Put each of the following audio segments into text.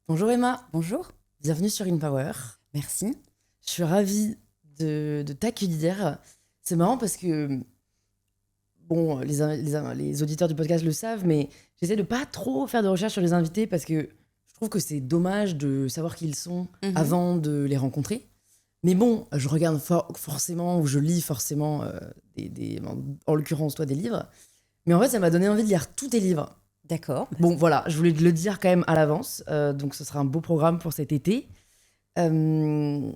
Bonjour Emma, Bonjour, bienvenue sur InPower. merci. Je suis ravie de t'accueillir. C'est marrant parce que, bon, les auditeurs du podcast le savent, mais j'essaie de pas trop faire de recherche sur les invités parce que je trouve que c'est dommage de savoir qui ils sont Mhm. avant de les rencontrer. Mais bon, je regarde forcément ou je lis forcément, en l'occurrence toi, des livres. Mais en fait, ça m'a donné envie de lire tous tes livres. D'accord. Bon, voilà, je voulais te le dire quand même à l'avance. Donc ce sera un beau programme pour cet été. Euh,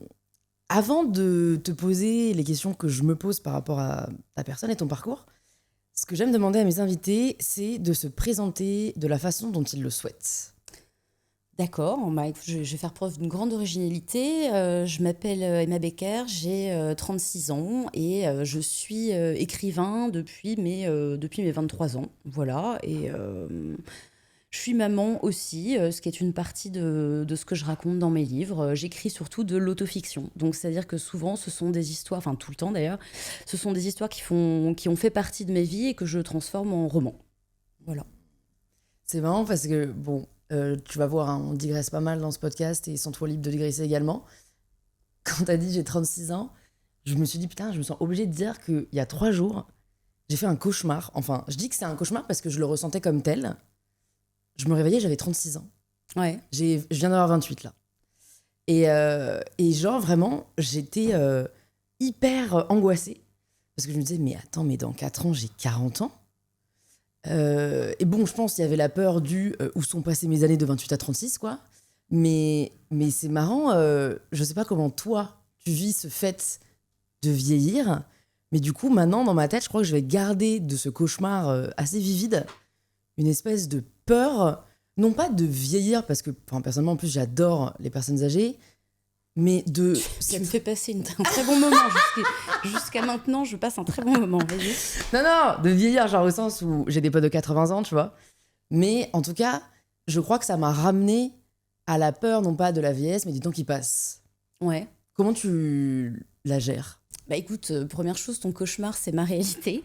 Avant de te poser les questions que je me pose par rapport à ta personne et ton parcours, ce que j'aime demander à mes invités, c'est de se présenter de la façon dont ils le souhaitent. D'accord, écoute, je vais faire preuve d'une grande originalité. Je m'appelle Emma Becker, j'ai 36 ans et je suis écrivain depuis mes 23 ans. Voilà, et je suis maman aussi, ce qui est une partie de ce que je raconte dans mes livres. J'écris surtout de l'autofiction. Donc, c'est-à-dire que souvent, ce sont des histoires, enfin tout le temps d'ailleurs, ce sont des histoires qui ont fait partie de ma vie et que je transforme en roman. Voilà. C'est marrant parce que, bon, tu vas voir, hein, on digresse pas mal dans ce podcast et sens-toi libre de digresser également. Quand t'as dit j'ai 36 ans, je me suis dit, putain, je me sens obligée de dire qu'il y a 3 jours, j'ai fait un cauchemar. Enfin, je dis que c'est un cauchemar parce que je le ressentais comme tel. Je me réveillais, j'avais 36 ans. Ouais. Je viens d'avoir 28 là. Et genre, vraiment, j'étais hyper angoissée. Parce que je me disais, mais attends, mais dans 4 ans, j'ai 40 ans. Et bon, je pense qu'il y avait la peur du où sont passées mes années de 28 à 36, quoi. Mais c'est marrant, je sais pas comment toi, tu vis ce fait de vieillir. Mais du coup, maintenant, dans ma tête, je crois que je vais garder de ce cauchemar assez vivide une espèce de peur, non pas de vieillir, parce que enfin, personnellement, en plus, j'adore les personnes âgées, mais de Tu me cette... fais passer un très bon moment. Jusqu'à maintenant, je passe un très bon moment. Vas-y. Non, non, de vieillir, genre au sens où j'ai des potes de 80 ans, tu vois. Mais en tout cas, je crois que ça m'a ramené à la peur, non pas de la vieillesse, mais du temps qui passe. Ouais. Comment tu la gères? Bah écoute, première chose, ton cauchemar, c'est ma réalité.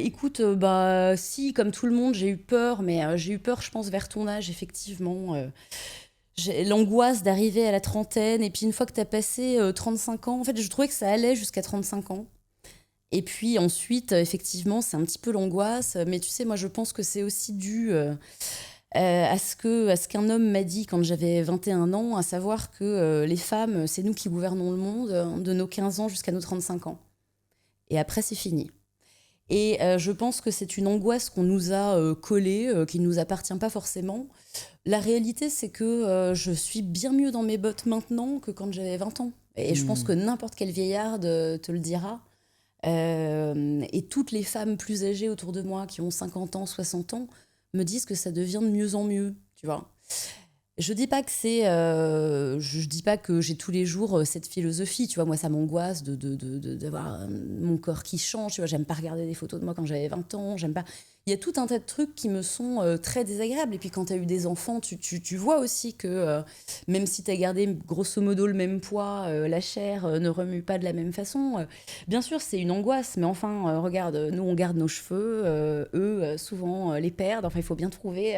Écoute, bah si, comme tout le monde, j'ai eu peur, mais j'ai eu peur, je pense, vers ton âge, effectivement. J'ai l'angoisse d'arriver à la trentaine, et puis une fois que tu as passé 35 ans, en fait, je trouvais que ça allait jusqu'à 35 ans. Et puis ensuite, effectivement, c'est un petit peu l'angoisse, mais tu sais, moi, je pense que c'est aussi dû à ce qu'un homme m'a dit quand j'avais 21 ans, à savoir que les femmes, c'est nous qui gouvernons le monde de nos 15 ans jusqu'à nos 35 ans. Et après, c'est fini. Et je pense que c'est une angoisse qu'on nous a collée, qui ne nous appartient pas forcément. La réalité, c'est que je suis bien mieux dans mes bottes maintenant que quand j'avais 20 ans. Et je pense Hmm. que n'importe quelle vieillarde te le dira. Et toutes les femmes plus âgées autour de moi, qui ont 50 ans, 60 ans, me disent que ça devient de mieux en mieux, tu vois. Je dis pas que je dis pas que j'ai tous les jours cette philosophie, tu vois. Moi, ça m'angoisse d'avoir mon corps qui change, tu vois. J'aime pas regarder des photos de moi quand j'avais 20 ans, j'aime pas. Il y a tout un tas de trucs qui me sont très désagréables. Et puis quand tu as eu des enfants, tu vois aussi que même si tu as gardé grosso modo le même poids, la chair ne remue pas de la même façon. Bien sûr, c'est une angoisse, mais enfin, regarde, nous on garde nos cheveux, eux souvent les perdent. Enfin, il faut bien trouver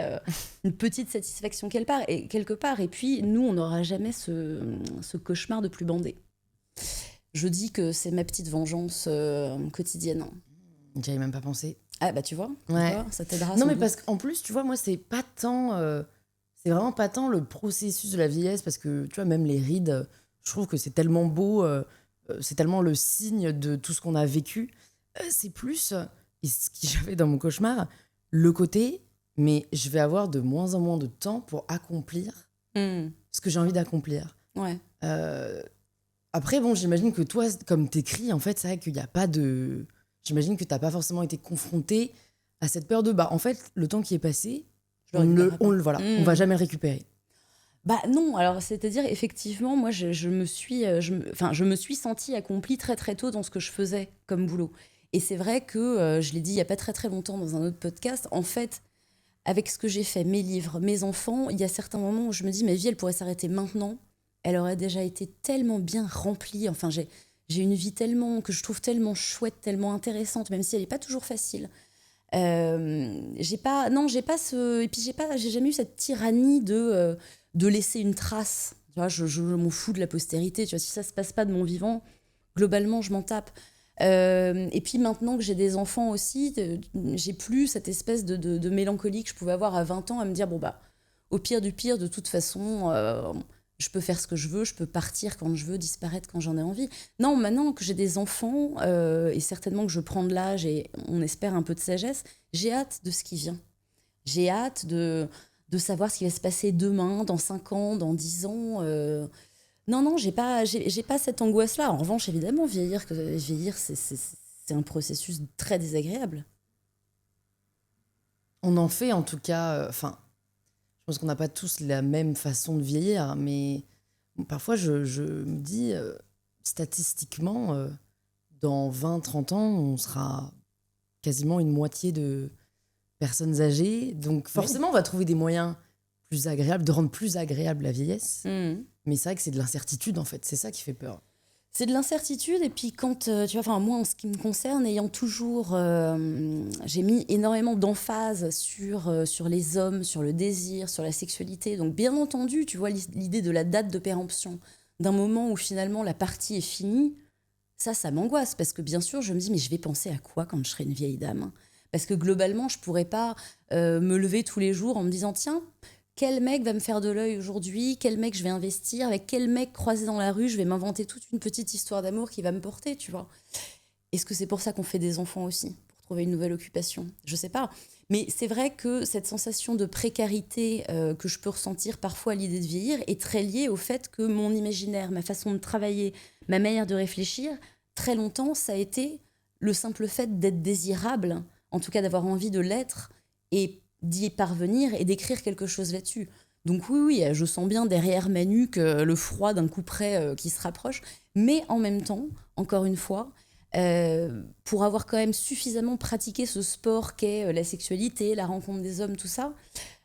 une petite satisfaction quelque part. Et puis, nous, on n'aura jamais ce cauchemar de plus bandé. Je dis que c'est ma petite vengeance quotidienne. J'y avais même pas pensé. Ah, bah tu vois, Ouais. ça t'aidera Non, sans mais doute. parce qu'en plus, tu vois, moi, c'est pas tant. C'est vraiment pas tant le processus de la vieillesse, parce que, tu vois, même les rides, je trouve que c'est tellement beau, c'est tellement le signe de tout ce qu'on a vécu. C'est plus, et ce que j'avais dans mon cauchemar, le côté, mais je vais avoir de moins en moins de temps pour accomplir Hmm. ce que j'ai envie d'accomplir. Ouais. Euh, Après, bon, j'imagine que toi, comme t'écris, en fait, c'est vrai qu'il n'y a pas de. J'imagine que t'as pas forcément été confronté à cette peur de bah, en fait, le temps qui est passé, Je le récupérerai pas. voilà, on va Hmm. jamais le récupérer. Bah non, alors c'est-à-dire effectivement, moi je me suis sentie accomplie très très tôt dans ce que je faisais comme boulot. Et c'est vrai que, je l'ai dit il y a pas très très longtemps dans un autre podcast, en fait, avec ce que j'ai fait, mes livres, mes enfants, il y a certains moments où je me dis, ma vie, elle pourrait s'arrêter maintenant. Elle aurait déjà été tellement bien remplie. Enfin, j'ai une vie tellement, que je trouve tellement chouette, tellement intéressante, même si elle n'est pas toujours facile. J'ai pas ce, et puis j'ai jamais eu cette tyrannie de laisser une trace. Tu vois, je m'en fous de la postérité. Tu vois, si ça se passe pas de mon vivant, globalement, je m'en tape. Et puis maintenant que j'ai des enfants aussi, j'ai plus cette espèce de mélancolie que je pouvais avoir à 20 ans, à me dire, bon, bah, au pire du pire, de toute façon, je peux faire ce que je veux, je peux partir quand je veux, disparaître quand j'en ai envie. Non, maintenant que j'ai des enfants, et certainement que je prends de l'âge et on espère un peu de sagesse, j'ai hâte de ce qui vient. J'ai hâte de savoir ce qui va se passer demain, dans 5 ans, dans 10 ans. Non, j'ai pas cette angoisse-là. En revanche, évidemment, vieillir, c'est un processus très désagréable. On en fait en tout cas, enfin, je pense qu'on n'a pas tous la même façon de vieillir, mais parfois je me dis, statistiquement, dans 20-30 ans, on sera quasiment une moitié de personnes âgées. Donc forcément, on va trouver des moyens plus agréables, de rendre plus agréable la vieillesse. Mais c'est vrai que c'est de l'incertitude, en fait. C'est ça qui fait peur. C'est de l'incertitude. Et puis quand, tu vois, enfin, moi, en ce qui me concerne, ayant toujours... j'ai mis énormément d'emphase sur les hommes, sur le désir, sur la sexualité. Donc, bien entendu, tu vois, l'idée de la date de péremption, d'un moment où finalement la partie est finie, ça m'angoisse. Parce que bien sûr, je me dis, mais je vais penser à quoi quand je serai une vieille dame ? Parce que globalement, je pourrais pas me lever tous les jours en me disant, tiens, quel mec va me faire de l'œil aujourd'hui, quel mec je vais investir, avec quel mec croisé dans la rue, je vais m'inventer toute une petite histoire d'amour qui va me porter, tu vois. Est-ce que c'est pour ça qu'on fait des enfants aussi, pour trouver une nouvelle occupation ? Je sais pas. Mais c'est vrai que cette sensation de précarité que je peux ressentir parfois à l'idée de vieillir est très liée au fait que mon imaginaire, ma façon de travailler, ma manière de réfléchir, très longtemps, ça a été le simple fait d'être désirable, en tout cas d'avoir envie de l'être, et d'y parvenir et d'écrire quelque chose là-dessus. Donc oui, je sens bien derrière ma nuque le froid d'un couperet qui se rapproche, mais en même temps, encore une fois, pour avoir quand même suffisamment pratiqué ce sport qu'est la sexualité, la rencontre des hommes, tout ça,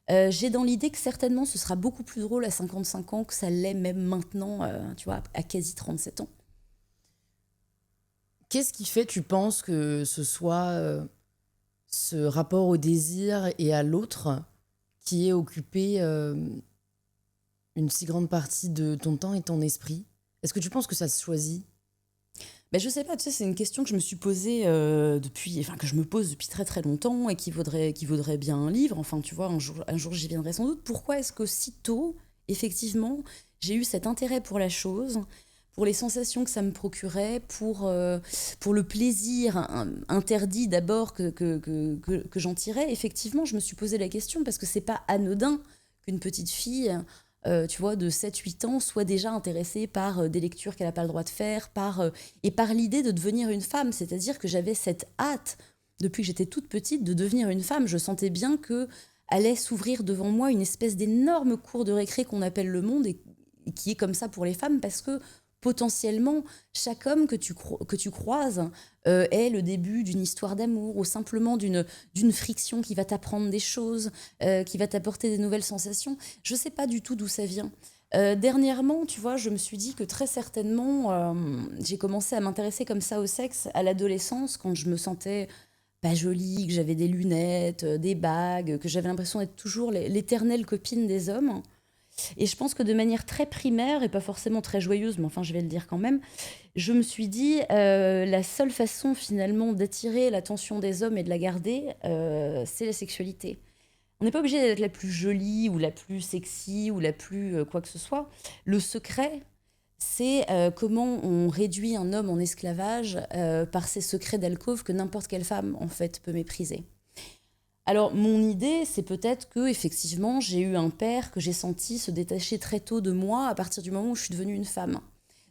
j'ai dans l'idée que certainement ce sera beaucoup plus drôle à 55 ans que ça l'est même maintenant, tu vois, à quasi 37 ans. Qu'est-ce qui fait, tu penses, que ce soit ce rapport au désir et à l'autre qui ait occupé une si grande partie de ton temps et ton esprit ? Est-ce que tu penses que ça se choisit ? Ben, je sais pas, tu sais, c'est une question que je me suis posée que je me pose depuis très très longtemps et qui vaudrait bien un livre. Enfin, tu vois, un jour j'y viendrai sans doute. Pourquoi est-ce qu'aussitôt, tôt, effectivement, j'ai eu cet intérêt pour la chose, pour les sensations que ça me procurait, pour le plaisir interdit d'abord que j'en tirais. Effectivement, je me suis posé la question parce que c'est pas anodin qu'une petite fille, tu vois, de 7-8 ans, soit déjà intéressée par des lectures qu'elle n'a pas le droit de faire, et par l'idée de devenir une femme. C'est-à-dire que j'avais cette hâte, depuis que j'étais toute petite, de devenir une femme. Je sentais bien que allait s'ouvrir devant moi une espèce d'énorme cour de récré qu'on appelle le monde et qui est comme ça pour les femmes parce que potentiellement, chaque homme que tu croises est le début d'une histoire d'amour ou simplement d'une friction qui va t'apprendre des choses, qui va t'apporter des nouvelles sensations. Je ne sais pas du tout d'où ça vient. Dernièrement, tu vois, je me suis dit que très certainement, j'ai commencé à m'intéresser comme ça au sexe à l'adolescence, quand je me sentais pas jolie, que j'avais des lunettes, des bagues, que j'avais l'impression d'être toujours l'éternelle copine des hommes. Et je pense que de manière très primaire, et pas forcément très joyeuse, mais enfin je vais le dire quand même, je me suis dit, la seule façon finalement d'attirer l'attention des hommes et de la garder, c'est la sexualité. On n'est pas obligé d'être la plus jolie ou la plus sexy ou la plus quoi que ce soit. Le secret, c'est comment on réduit un homme en esclavage par ces secrets d'alcôve que n'importe quelle femme en fait peut mépriser. Alors, mon idée, c'est peut-être que effectivement, j'ai eu un père que j'ai senti se détacher très tôt de moi à partir du moment où je suis devenue une femme.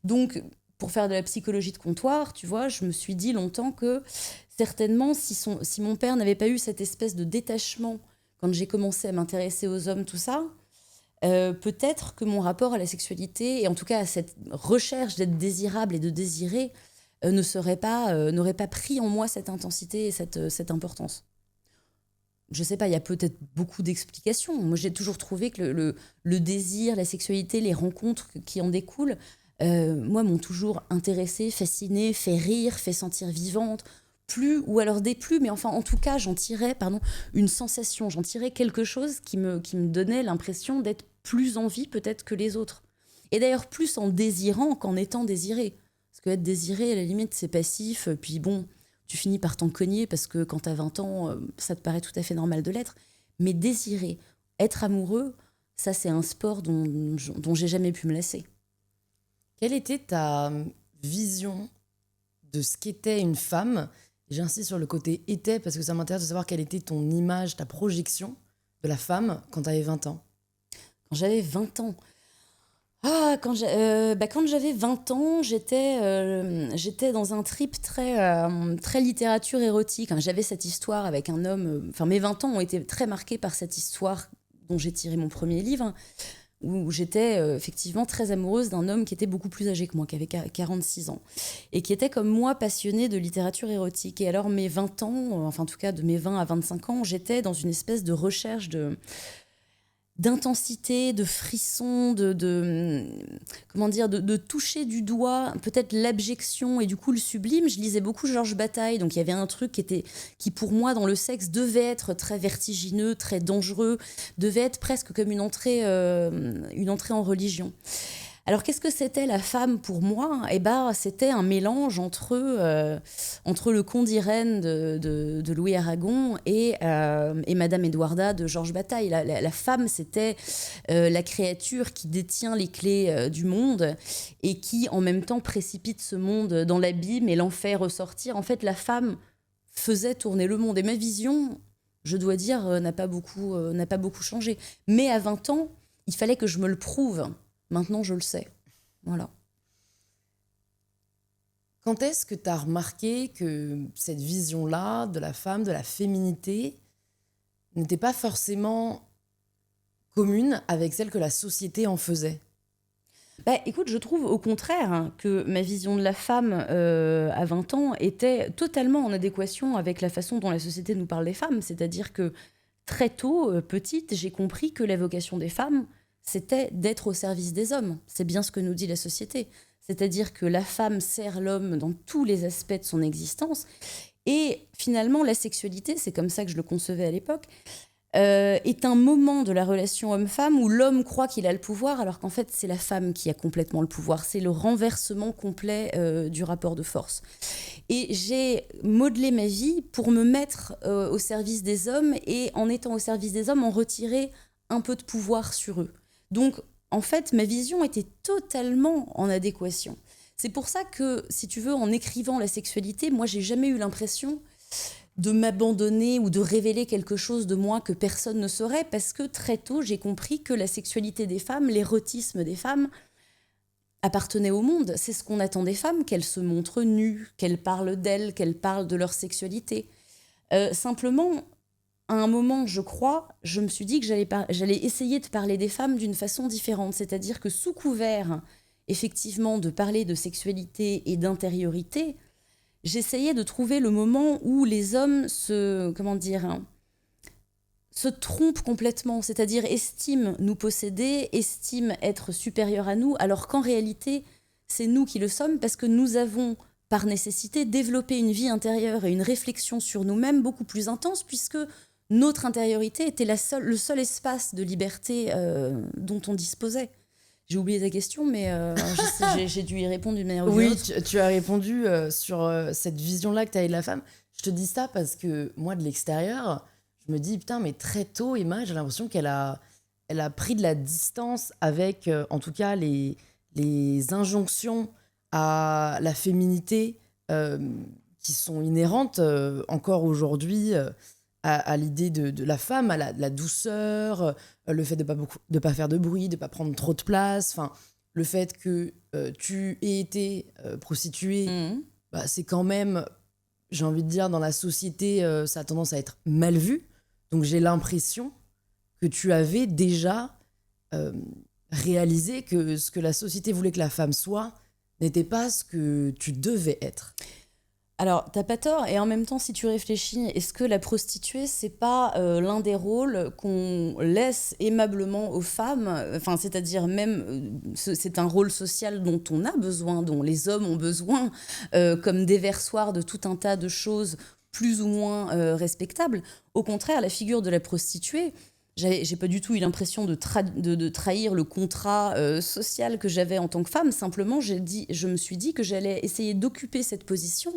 Donc, pour faire de la psychologie de comptoir, tu vois, je me suis dit longtemps que certainement, si mon père n'avait pas eu cette espèce de détachement quand j'ai commencé à m'intéresser aux hommes, tout ça, peut-être que mon rapport à la sexualité, et en tout cas à cette recherche d'être désirable et de désirer, n'aurait pas pris en moi cette intensité et cette importance. Je sais pas, il y a peut-être beaucoup d'explications. Moi, j'ai toujours trouvé que le désir, la sexualité, les rencontres qui en découlent, moi, m'ont toujours intéressée, fascinée, fait rire, fait sentir vivante, plus, ou alors des plus, mais enfin en tout cas j'en tirais une sensation, j'en tirais quelque chose qui me donnait l'impression d'être plus en vie peut-être que les autres. Et d'ailleurs plus en désirant qu'en étant désiré. Parce qu'être désiré, à la limite, c'est passif, puis bon, tu finis par t'en cogner parce que quand t'as 20 ans, ça te paraît tout à fait normal de l'être. Mais désirer, être amoureux, ça c'est un sport dont j'ai jamais pu me lasser. Quelle était ta vision de ce qu'était une femme ? J'insiste sur le côté « était » parce que ça m'intéresse de savoir quelle était ton image, ta projection de la femme quand tu avais 20 ans. Quand j'avais 20 ans, quand j'avais 20 ans, j'étais dans un trip très littérature érotique. J'avais cette histoire avec un homme... mes 20 ans ont été très marqués par cette histoire dont j'ai tiré mon premier livre, où j'étais effectivement très amoureuse d'un homme qui était beaucoup plus âgé que moi, qui avait 46 ans, et qui était comme moi passionné de littérature érotique. Et alors mes 20 ans, en tout cas de mes 20 à 25 ans, j'étais dans une espèce de recherche d'intensité, de frisson, de toucher du doigt peut-être l'abjection et du coup le sublime. Je lisais beaucoup Georges Bataille, donc il y avait un truc qui pour moi dans le sexe devait être très vertigineux, très dangereux, devait être presque comme une entrée en religion. Alors qu'est-ce que c'était la femme pour moi ? C'était un mélange entre le Conte d'Irène de Louis Aragon et Madame Edwarda de Georges Bataille. La femme, c'était la créature qui détient les clés du monde et qui, en même temps, précipite ce monde dans l'abîme et l'en fait ressortir. En fait, la femme faisait tourner le monde. Et ma vision, je dois dire, n'a pas beaucoup changé. Mais à 20 ans, il fallait que je me le prouve. Maintenant, je le sais. Voilà. Quand est-ce que tu as remarqué que cette vision-là de la femme, de la féminité, n'était pas forcément commune avec celle que la société en faisait ? Écoute, je trouve au contraire que ma vision de la femme à 20 ans était totalement en adéquation avec la façon dont la société nous parle des femmes. C'est-à-dire que très tôt, petite, j'ai compris que la vocation des femmes, c'était d'être au service des hommes. C'est bien ce que nous dit la société. C'est-à-dire que la femme sert l'homme dans tous les aspects de son existence. Et finalement, la sexualité, c'est comme ça que je le concevais à l'époque, est un moment de la relation homme-femme où l'homme croit qu'il a le pouvoir, alors qu'en fait, c'est la femme qui a complètement le pouvoir. C'est le renversement complet du rapport de force. Et j'ai modelé ma vie pour me mettre au service des hommes et en étant au service des hommes, en retirer un peu de pouvoir sur eux. Donc, en fait, ma vision était totalement en adéquation. C'est pour ça que, si tu veux, en écrivant la sexualité, moi, j'ai jamais eu l'impression de m'abandonner ou de révéler quelque chose de moi que personne ne saurait, parce que très tôt, j'ai compris que la sexualité des femmes, l'érotisme des femmes, appartenait au monde. C'est ce qu'on attend des femmes, qu'elles se montrent nues, qu'elles parlent d'elles, qu'elles parlent de leur sexualité. Simplement... À un moment, je crois, je me suis dit que j'allais essayer de parler des femmes d'une façon différente. C'est-à-dire que sous couvert, effectivement, de parler de sexualité et d'intériorité, j'essayais de trouver le moment où les hommes se trompent complètement. C'est-à-dire estiment nous posséder, estiment être supérieurs à nous, alors qu'en réalité, c'est nous qui le sommes parce que nous avons, par nécessité, développé une vie intérieure et une réflexion sur nous-mêmes beaucoup plus intense, puisque notre intériorité était le seul espace de liberté dont on disposait. J'ai oublié ta question, mais j'ai dû y répondre d'une manière ou d'une autre. Oui, tu as répondu sur cette vision-là que tu avais de la femme. Je te dis ça parce que moi, de l'extérieur, je me dis, putain, mais très tôt, Emma, j'ai l'impression qu'elle a pris de la distance avec, en tout cas, les injonctions à la féminité qui sont inhérentes encore aujourd'hui à l'idée de la femme, à la douceur, le fait de pas faire de bruit, de pas prendre trop de place, le fait que tu aies été prostituée, c'est quand même, j'ai envie de dire, dans la société, ça a tendance à être mal vu. Donc j'ai l'impression que tu avais déjà réalisé que ce que la société voulait que la femme soit n'était pas ce que tu devais être. Alors, t'as pas tort, et en même temps, si tu réfléchis, est-ce que la prostituée, c'est pas l'un des rôles qu'on laisse aimablement aux femmes? Enfin, c'est-à-dire même, c'est un rôle social dont on a besoin, dont les hommes ont besoin, comme déversoir de tout un tas de choses plus ou moins respectables. Au contraire, la figure de la prostituée, j'ai pas du tout eu l'impression de trahir le contrat social que j'avais en tant que femme. Simplement, je me suis dit que j'allais essayer d'occuper cette position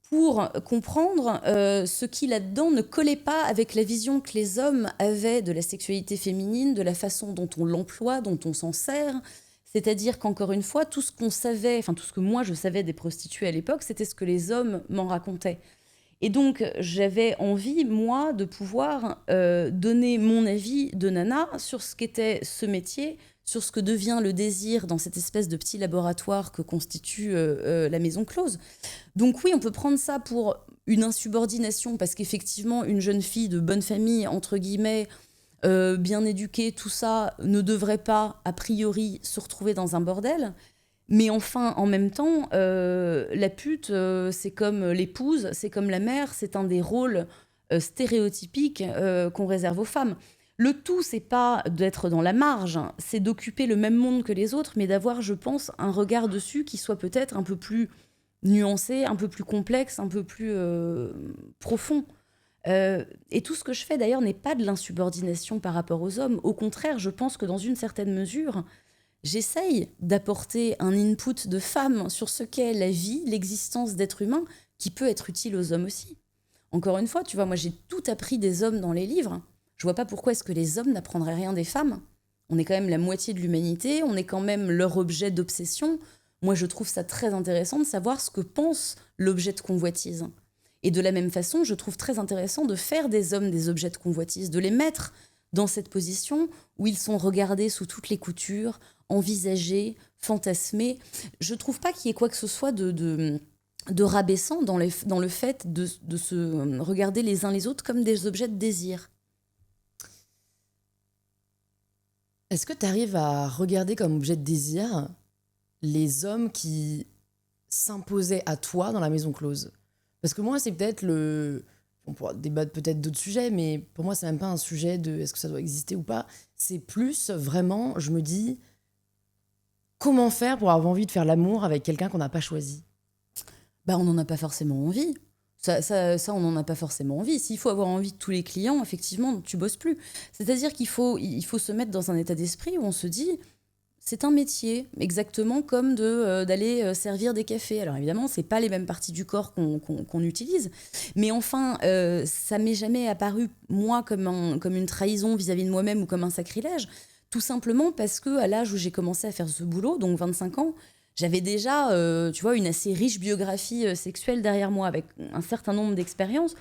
pour comprendre ce qui là-dedans ne collait pas avec la vision que les hommes avaient de la sexualité féminine, de la façon dont on l'emploie, dont on s'en sert. C'est-à-dire qu'encore une fois, tout ce qu'on savait, enfin tout ce que moi je savais des prostituées à l'époque, c'était ce que les hommes m'en racontaient. Et donc j'avais envie, moi, de pouvoir donner mon avis de nana sur ce qu'était ce métier, sur ce que devient le désir dans cette espèce de petit laboratoire que constitue la maison close. Donc oui, on peut prendre ça pour une insubordination, parce qu'effectivement, une jeune fille de bonne famille, entre guillemets, bien éduquée, tout ça, ne devrait pas, a priori, se retrouver dans un bordel. Mais enfin, en même temps, la pute, c'est comme l'épouse, c'est comme la mère, c'est un des rôles stéréotypiques qu'on réserve aux femmes. Le tout, c'est pas d'être dans la marge, c'est d'occuper le même monde que les autres, mais d'avoir, je pense, un regard dessus qui soit peut-être un peu plus nuancé, un peu plus complexe, un peu plus profond. Et tout ce que je fais, d'ailleurs, n'est pas de l'insubordination par rapport aux hommes. Au contraire, je pense que dans une certaine mesure, j'essaye d'apporter un input de femme sur ce qu'est la vie, l'existence d'êtres humains, qui peut être utile aux hommes aussi. Encore une fois, tu vois, moi j'ai tout appris des hommes dans les livres. Je vois pas pourquoi est-ce que les hommes n'apprendraient rien des femmes. On est quand même la moitié de l'humanité, on est quand même leur objet d'obsession. Moi je trouve ça très intéressant de savoir ce que pense l'objet de convoitise. Et de la même façon, je trouve très intéressant de faire des hommes des objets de convoitise, de les mettre dans cette position où ils sont regardés sous toutes les coutures, envisagés, fantasmés. Je trouve pas qu'il y ait quoi que ce soit de rabaissant dans le fait de se regarder les uns les autres comme des objets de désir. Est-ce que tu arrives à regarder comme objet de désir les hommes qui s'imposaient à toi dans la maison close? Parce que moi, c'est peut-être le... On pourra débattre peut-être d'autres sujets, mais pour moi, c'est même pas un sujet de est-ce que ça doit exister ou pas. C'est plus vraiment, je me dis, comment faire pour avoir envie de faire l'amour avec quelqu'un qu'on n'a pas choisi? Bah, on n'en a pas forcément envie. Ça, on n'en a pas forcément envie. S'il faut avoir envie de tous les clients, effectivement, tu bosses plus. C'est-à-dire qu'il faut se mettre dans un état d'esprit où on se dit, c'est un métier, exactement comme d'aller servir des cafés. Alors évidemment, c'est pas les mêmes parties du corps qu'on utilise, mais enfin, ça m'est jamais apparu, moi, comme une trahison vis-à-vis de moi-même ou comme un sacrilège, tout simplement parce que à l'âge où j'ai commencé à faire ce boulot, donc 25 ans, j'avais déjà, tu vois, une assez riche biographie sexuelle derrière moi, avec un certain nombre d'expériences.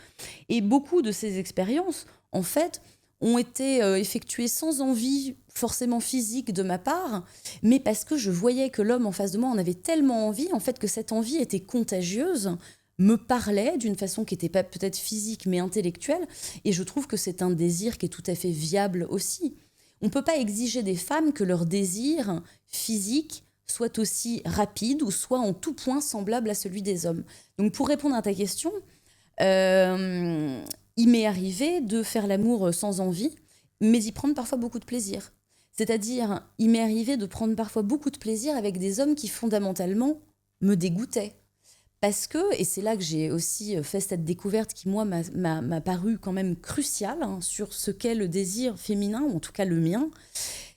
Et beaucoup de ces expériences, en fait, ont été effectuées sans envie forcément physique de ma part, mais parce que je voyais que l'homme en face de moi en avait tellement envie, en fait, que cette envie était contagieuse, me parlait d'une façon qui n'était pas peut-être physique, mais intellectuelle. Et je trouve que c'est un désir qui est tout à fait viable aussi. On ne peut pas exiger des femmes que leur désir physique soit aussi rapide ou soit en tout point semblable à celui des hommes. Donc pour répondre à ta question, il m'est arrivé de faire l'amour sans envie, mais d'y prendre parfois beaucoup de plaisir. C'est-à-dire, il m'est arrivé de prendre parfois beaucoup de plaisir avec des hommes qui fondamentalement me dégoûtaient. Parce que, et c'est là que j'ai aussi fait cette découverte qui, moi, m'a paru quand même cruciale sur ce qu'est le désir féminin, ou en tout cas le mien,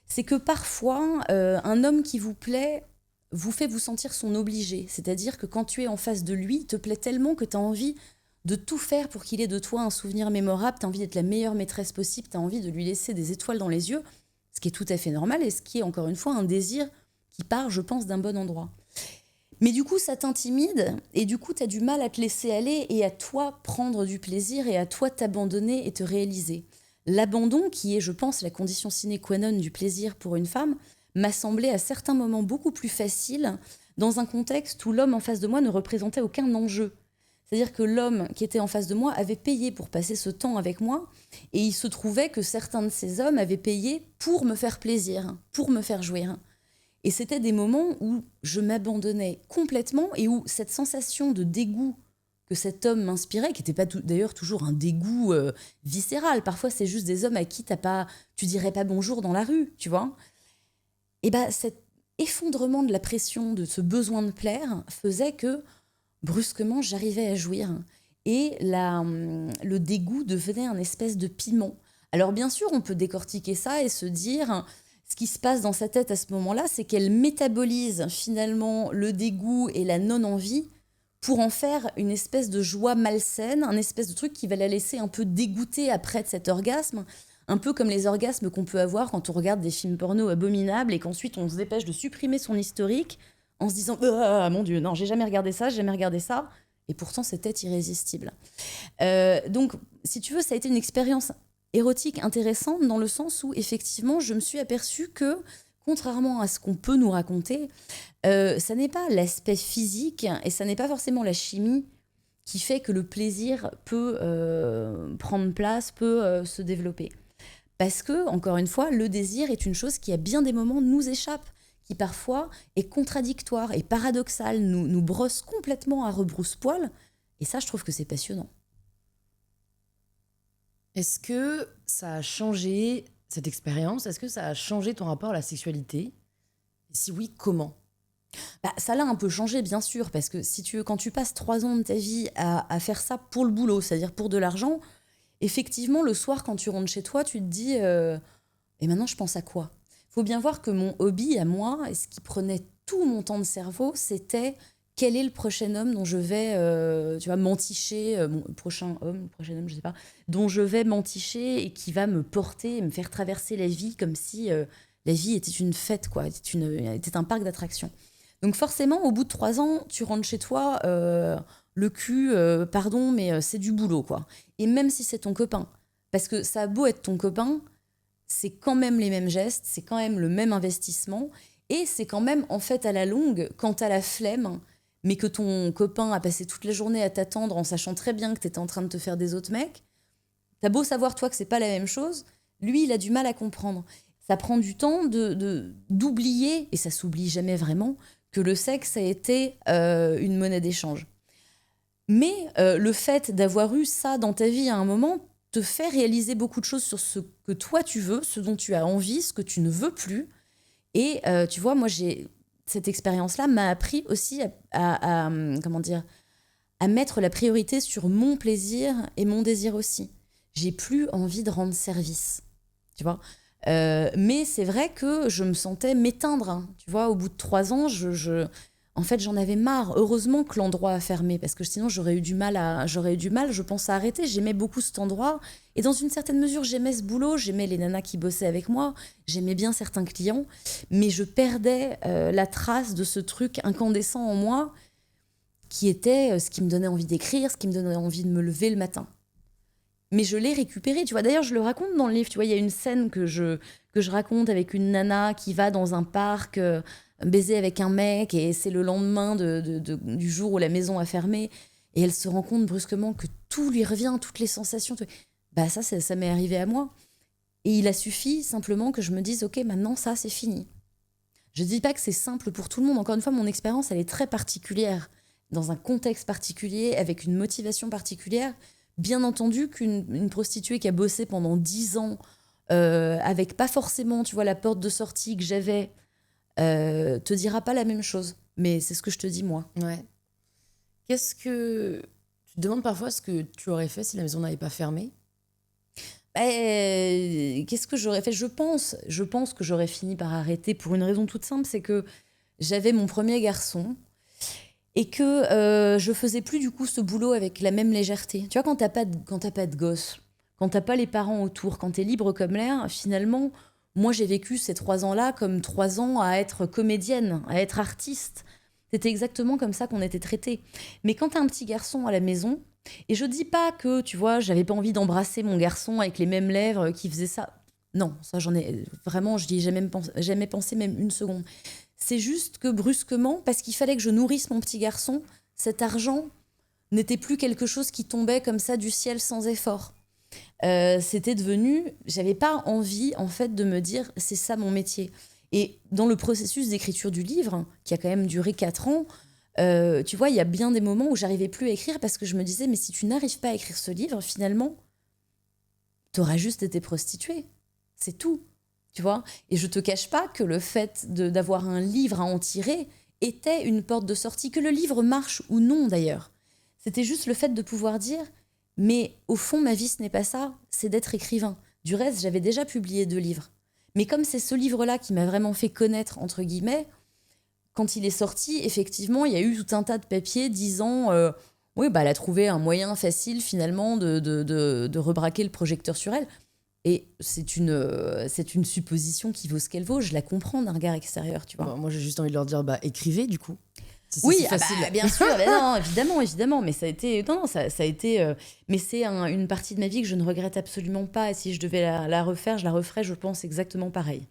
c'est que parfois, un homme qui vous plaît vous fait vous sentir son obligé. C'est-à-dire que quand tu es en face de lui, il te plaît tellement que tu as envie de tout faire pour qu'il ait de toi un souvenir mémorable, tu as envie d'être la meilleure maîtresse possible, tu as envie de lui laisser des étoiles dans les yeux, ce qui est tout à fait normal et ce qui est encore une fois un désir qui part, je pense, d'un bon endroit. Mais du coup, ça t'intimide et du coup, tu as du mal à te laisser aller et à toi prendre du plaisir et à toi t'abandonner et te réaliser. L'abandon, qui est, je pense, la condition sine qua non du plaisir pour une femme, m'a semblé à certains moments beaucoup plus facile dans un contexte où l'homme en face de moi ne représentait aucun enjeu. C'est-à-dire que l'homme qui était en face de moi avait payé pour passer ce temps avec moi et il se trouvait que certains de ces hommes avaient payé pour me faire plaisir, pour me faire jouir. Et c'était des moments où je m'abandonnais complètement et où cette sensation de dégoût que cet homme m'inspirait, qui n'était pas d'ailleurs toujours un dégoût viscéral, parfois c'est juste des hommes à qui tu dirais pas bonjour dans la rue, tu vois. Et bah cet effondrement de la pression, de ce besoin de plaire, faisait que brusquement j'arrivais à jouir. Et le dégoût devenait un espèce de piment. Alors bien sûr, on peut décortiquer ça et se dire, ce qui se passe dans sa tête à ce moment-là, c'est qu'elle métabolise finalement le dégoût et la non-envie pour en faire une espèce de joie malsaine, un espèce de truc qui va la laisser un peu dégoûtée après de cet orgasme, un peu comme les orgasmes qu'on peut avoir quand on regarde des films porno abominables et qu'ensuite on se dépêche de supprimer son historique en se disant « Ah, mon Dieu, non, j'ai jamais regardé ça, et pourtant c'était irrésistible. Donc, si tu veux, ça a été une expérience érotique intéressante dans le sens où, effectivement, je me suis aperçue que, contrairement à ce qu'on peut nous raconter, ça n'est pas l'aspect physique et ça n'est pas forcément la chimie qui fait que le plaisir peut prendre place, peut se développer. Parce que, encore une fois, le désir est une chose qui, à bien des moments, nous échappe, qui parfois est contradictoire et paradoxal, nous brosse complètement à rebrousse-poil. Et ça, je trouve que c'est passionnant. Est-ce que ça a changé cette expérience? Est-ce que ça a changé ton rapport à la sexualité? Et si oui, comment? Ça l'a un peu changé, bien sûr, parce que si tu veux, quand tu passes 3 ans de ta vie à faire ça pour le boulot, c'est-à-dire pour de l'argent, effectivement, le soir, quand tu rentres chez toi, tu te dis et maintenant, je pense à quoi? Il faut bien voir que mon hobby à moi, et ce qui prenait tout mon temps de cerveau, c'était quel est le prochain homme dont je vais m'enticher, mon prochain homme, prochain homme, je sais pas, dont je vais m'enticher et qui va me porter et me faire traverser la vie comme si la vie était une fête, quoi, était un parc d'attractions. Donc forcément, au bout de 3 ans, tu rentres chez toi, le cul, pardon, mais c'est du boulot, quoi. Et même si c'est ton copain, parce que ça a beau être ton copain, c'est quand même les mêmes gestes, c'est quand même le même investissement, et c'est quand même, en fait, à la longue, quand t'as la flemme, mais que ton copain a passé toute la journée à t'attendre en sachant très bien que t'étais en train de te faire des autres mecs, t'as beau savoir, toi, que c'est pas la même chose, lui, il a du mal à comprendre. Ça prend du temps d'oublier, et ça s'oublie jamais vraiment, que le sexe a été une monnaie d'échange. Mais le fait d'avoir eu ça dans ta vie à un moment te fait réaliser beaucoup de choses sur ce que toi tu veux, ce dont tu as envie, ce que tu ne veux plus. Et tu vois, moi, cette expérience-là m'a appris aussi à mettre la priorité sur mon plaisir et mon désir aussi. J'ai plus envie de rendre service, tu vois. Mais c'est vrai que je me sentais m'éteindre, hein. Tu vois, au bout de 3 ans, en fait, j'en avais marre. Heureusement que l'endroit a fermé, parce que sinon, j'aurais eu du mal, je pense, à arrêter. J'aimais beaucoup cet endroit. Et dans une certaine mesure, j'aimais ce boulot. J'aimais les nanas qui bossaient avec moi. J'aimais bien certains clients. Mais je perdais la trace de ce truc incandescent en moi qui était ce qui me donnait envie d'écrire, ce qui me donnait envie de me lever le matin. Mais je l'ai récupéré, tu vois. D'ailleurs, je le raconte dans le livre. Tu vois, il y a une scène que je raconte avec une nana qui va dans un parc baiser avec un mec, et c'est le lendemain du jour où la maison a fermé, et elle se rend compte brusquement que tout lui revient, toutes les sensations. Bah ça m'est arrivé à moi. Et il a suffi simplement que je me dise, ok, maintenant ça, c'est fini. Je dis pas que c'est simple pour tout le monde. Encore une fois, mon expérience, elle est très particulière, dans un contexte particulier, avec une motivation particulière. Bien entendu qu'une prostituée qui a bossé pendant 10 ans, avec pas forcément, tu vois, la porte de sortie que j'avais, te dira pas la même chose. Mais c'est ce que je te dis, moi. Ouais. Tu te demandes parfois ce que tu aurais fait si la maison n'avait pas fermé? Qu'est-ce que j'aurais fait? Je pense que j'aurais fini par arrêter pour une raison toute simple, c'est que j'avais mon premier garçon et que je faisais plus du coup ce boulot avec la même légèreté. Tu vois, quand t'as pas de gosse, quand t'as pas les parents autour, quand t'es libre comme l'air, finalement, moi j'ai vécu ces 3 ans-là comme 3 ans à être comédienne, à être artiste. C'était exactement comme ça qu'on était traités. Mais quand t'as un petit garçon à la maison, et je dis pas que, tu vois, j'avais pas envie d'embrasser mon garçon avec les mêmes lèvres qui faisait ça. Non, ça j'en ai vraiment, je dis jamais pensé même une seconde. C'est juste que brusquement, parce qu'il fallait que je nourrisse mon petit garçon, cet argent n'était plus quelque chose qui tombait comme ça du ciel sans effort. C'était devenu, j'avais pas envie en fait de me dire c'est ça mon métier. Et dans le processus d'écriture du livre, qui a quand même duré 4 ans, tu vois, il y a bien des moments où j'arrivais plus à écrire parce que je me disais, mais si tu n'arrives pas à écrire ce livre, finalement, t'auras juste été prostituée. C'est tout, tu vois. Et je te cache pas que le fait d'avoir un livre à en tirer était une porte de sortie, que le livre marche ou non d'ailleurs. C'était juste le fait de pouvoir dire, mais au fond, ma vie, ce n'est pas ça, c'est d'être écrivain. Du reste, j'avais déjà publié 2 livres. Mais comme c'est ce livre-là qui m'a vraiment fait connaître, entre guillemets, quand il est sorti, effectivement, il y a eu tout un tas de papiers disant oui, bah, elle a trouvé un moyen facile, finalement, de rebraquer le projecteur sur elle. Et c'est une supposition qui vaut ce qu'elle vaut. Je la comprends d'un regard extérieur, tu vois. Moi, j'ai juste envie de leur dire, écrivez, du coup. Si Oui, c'est facile. bien sûr, non, évidemment, mais ça a été, non, ça a été, mais c'est une partie de ma vie que je ne regrette absolument pas. Et si je devais la refaire, je la referais, je pense, exactement pareil.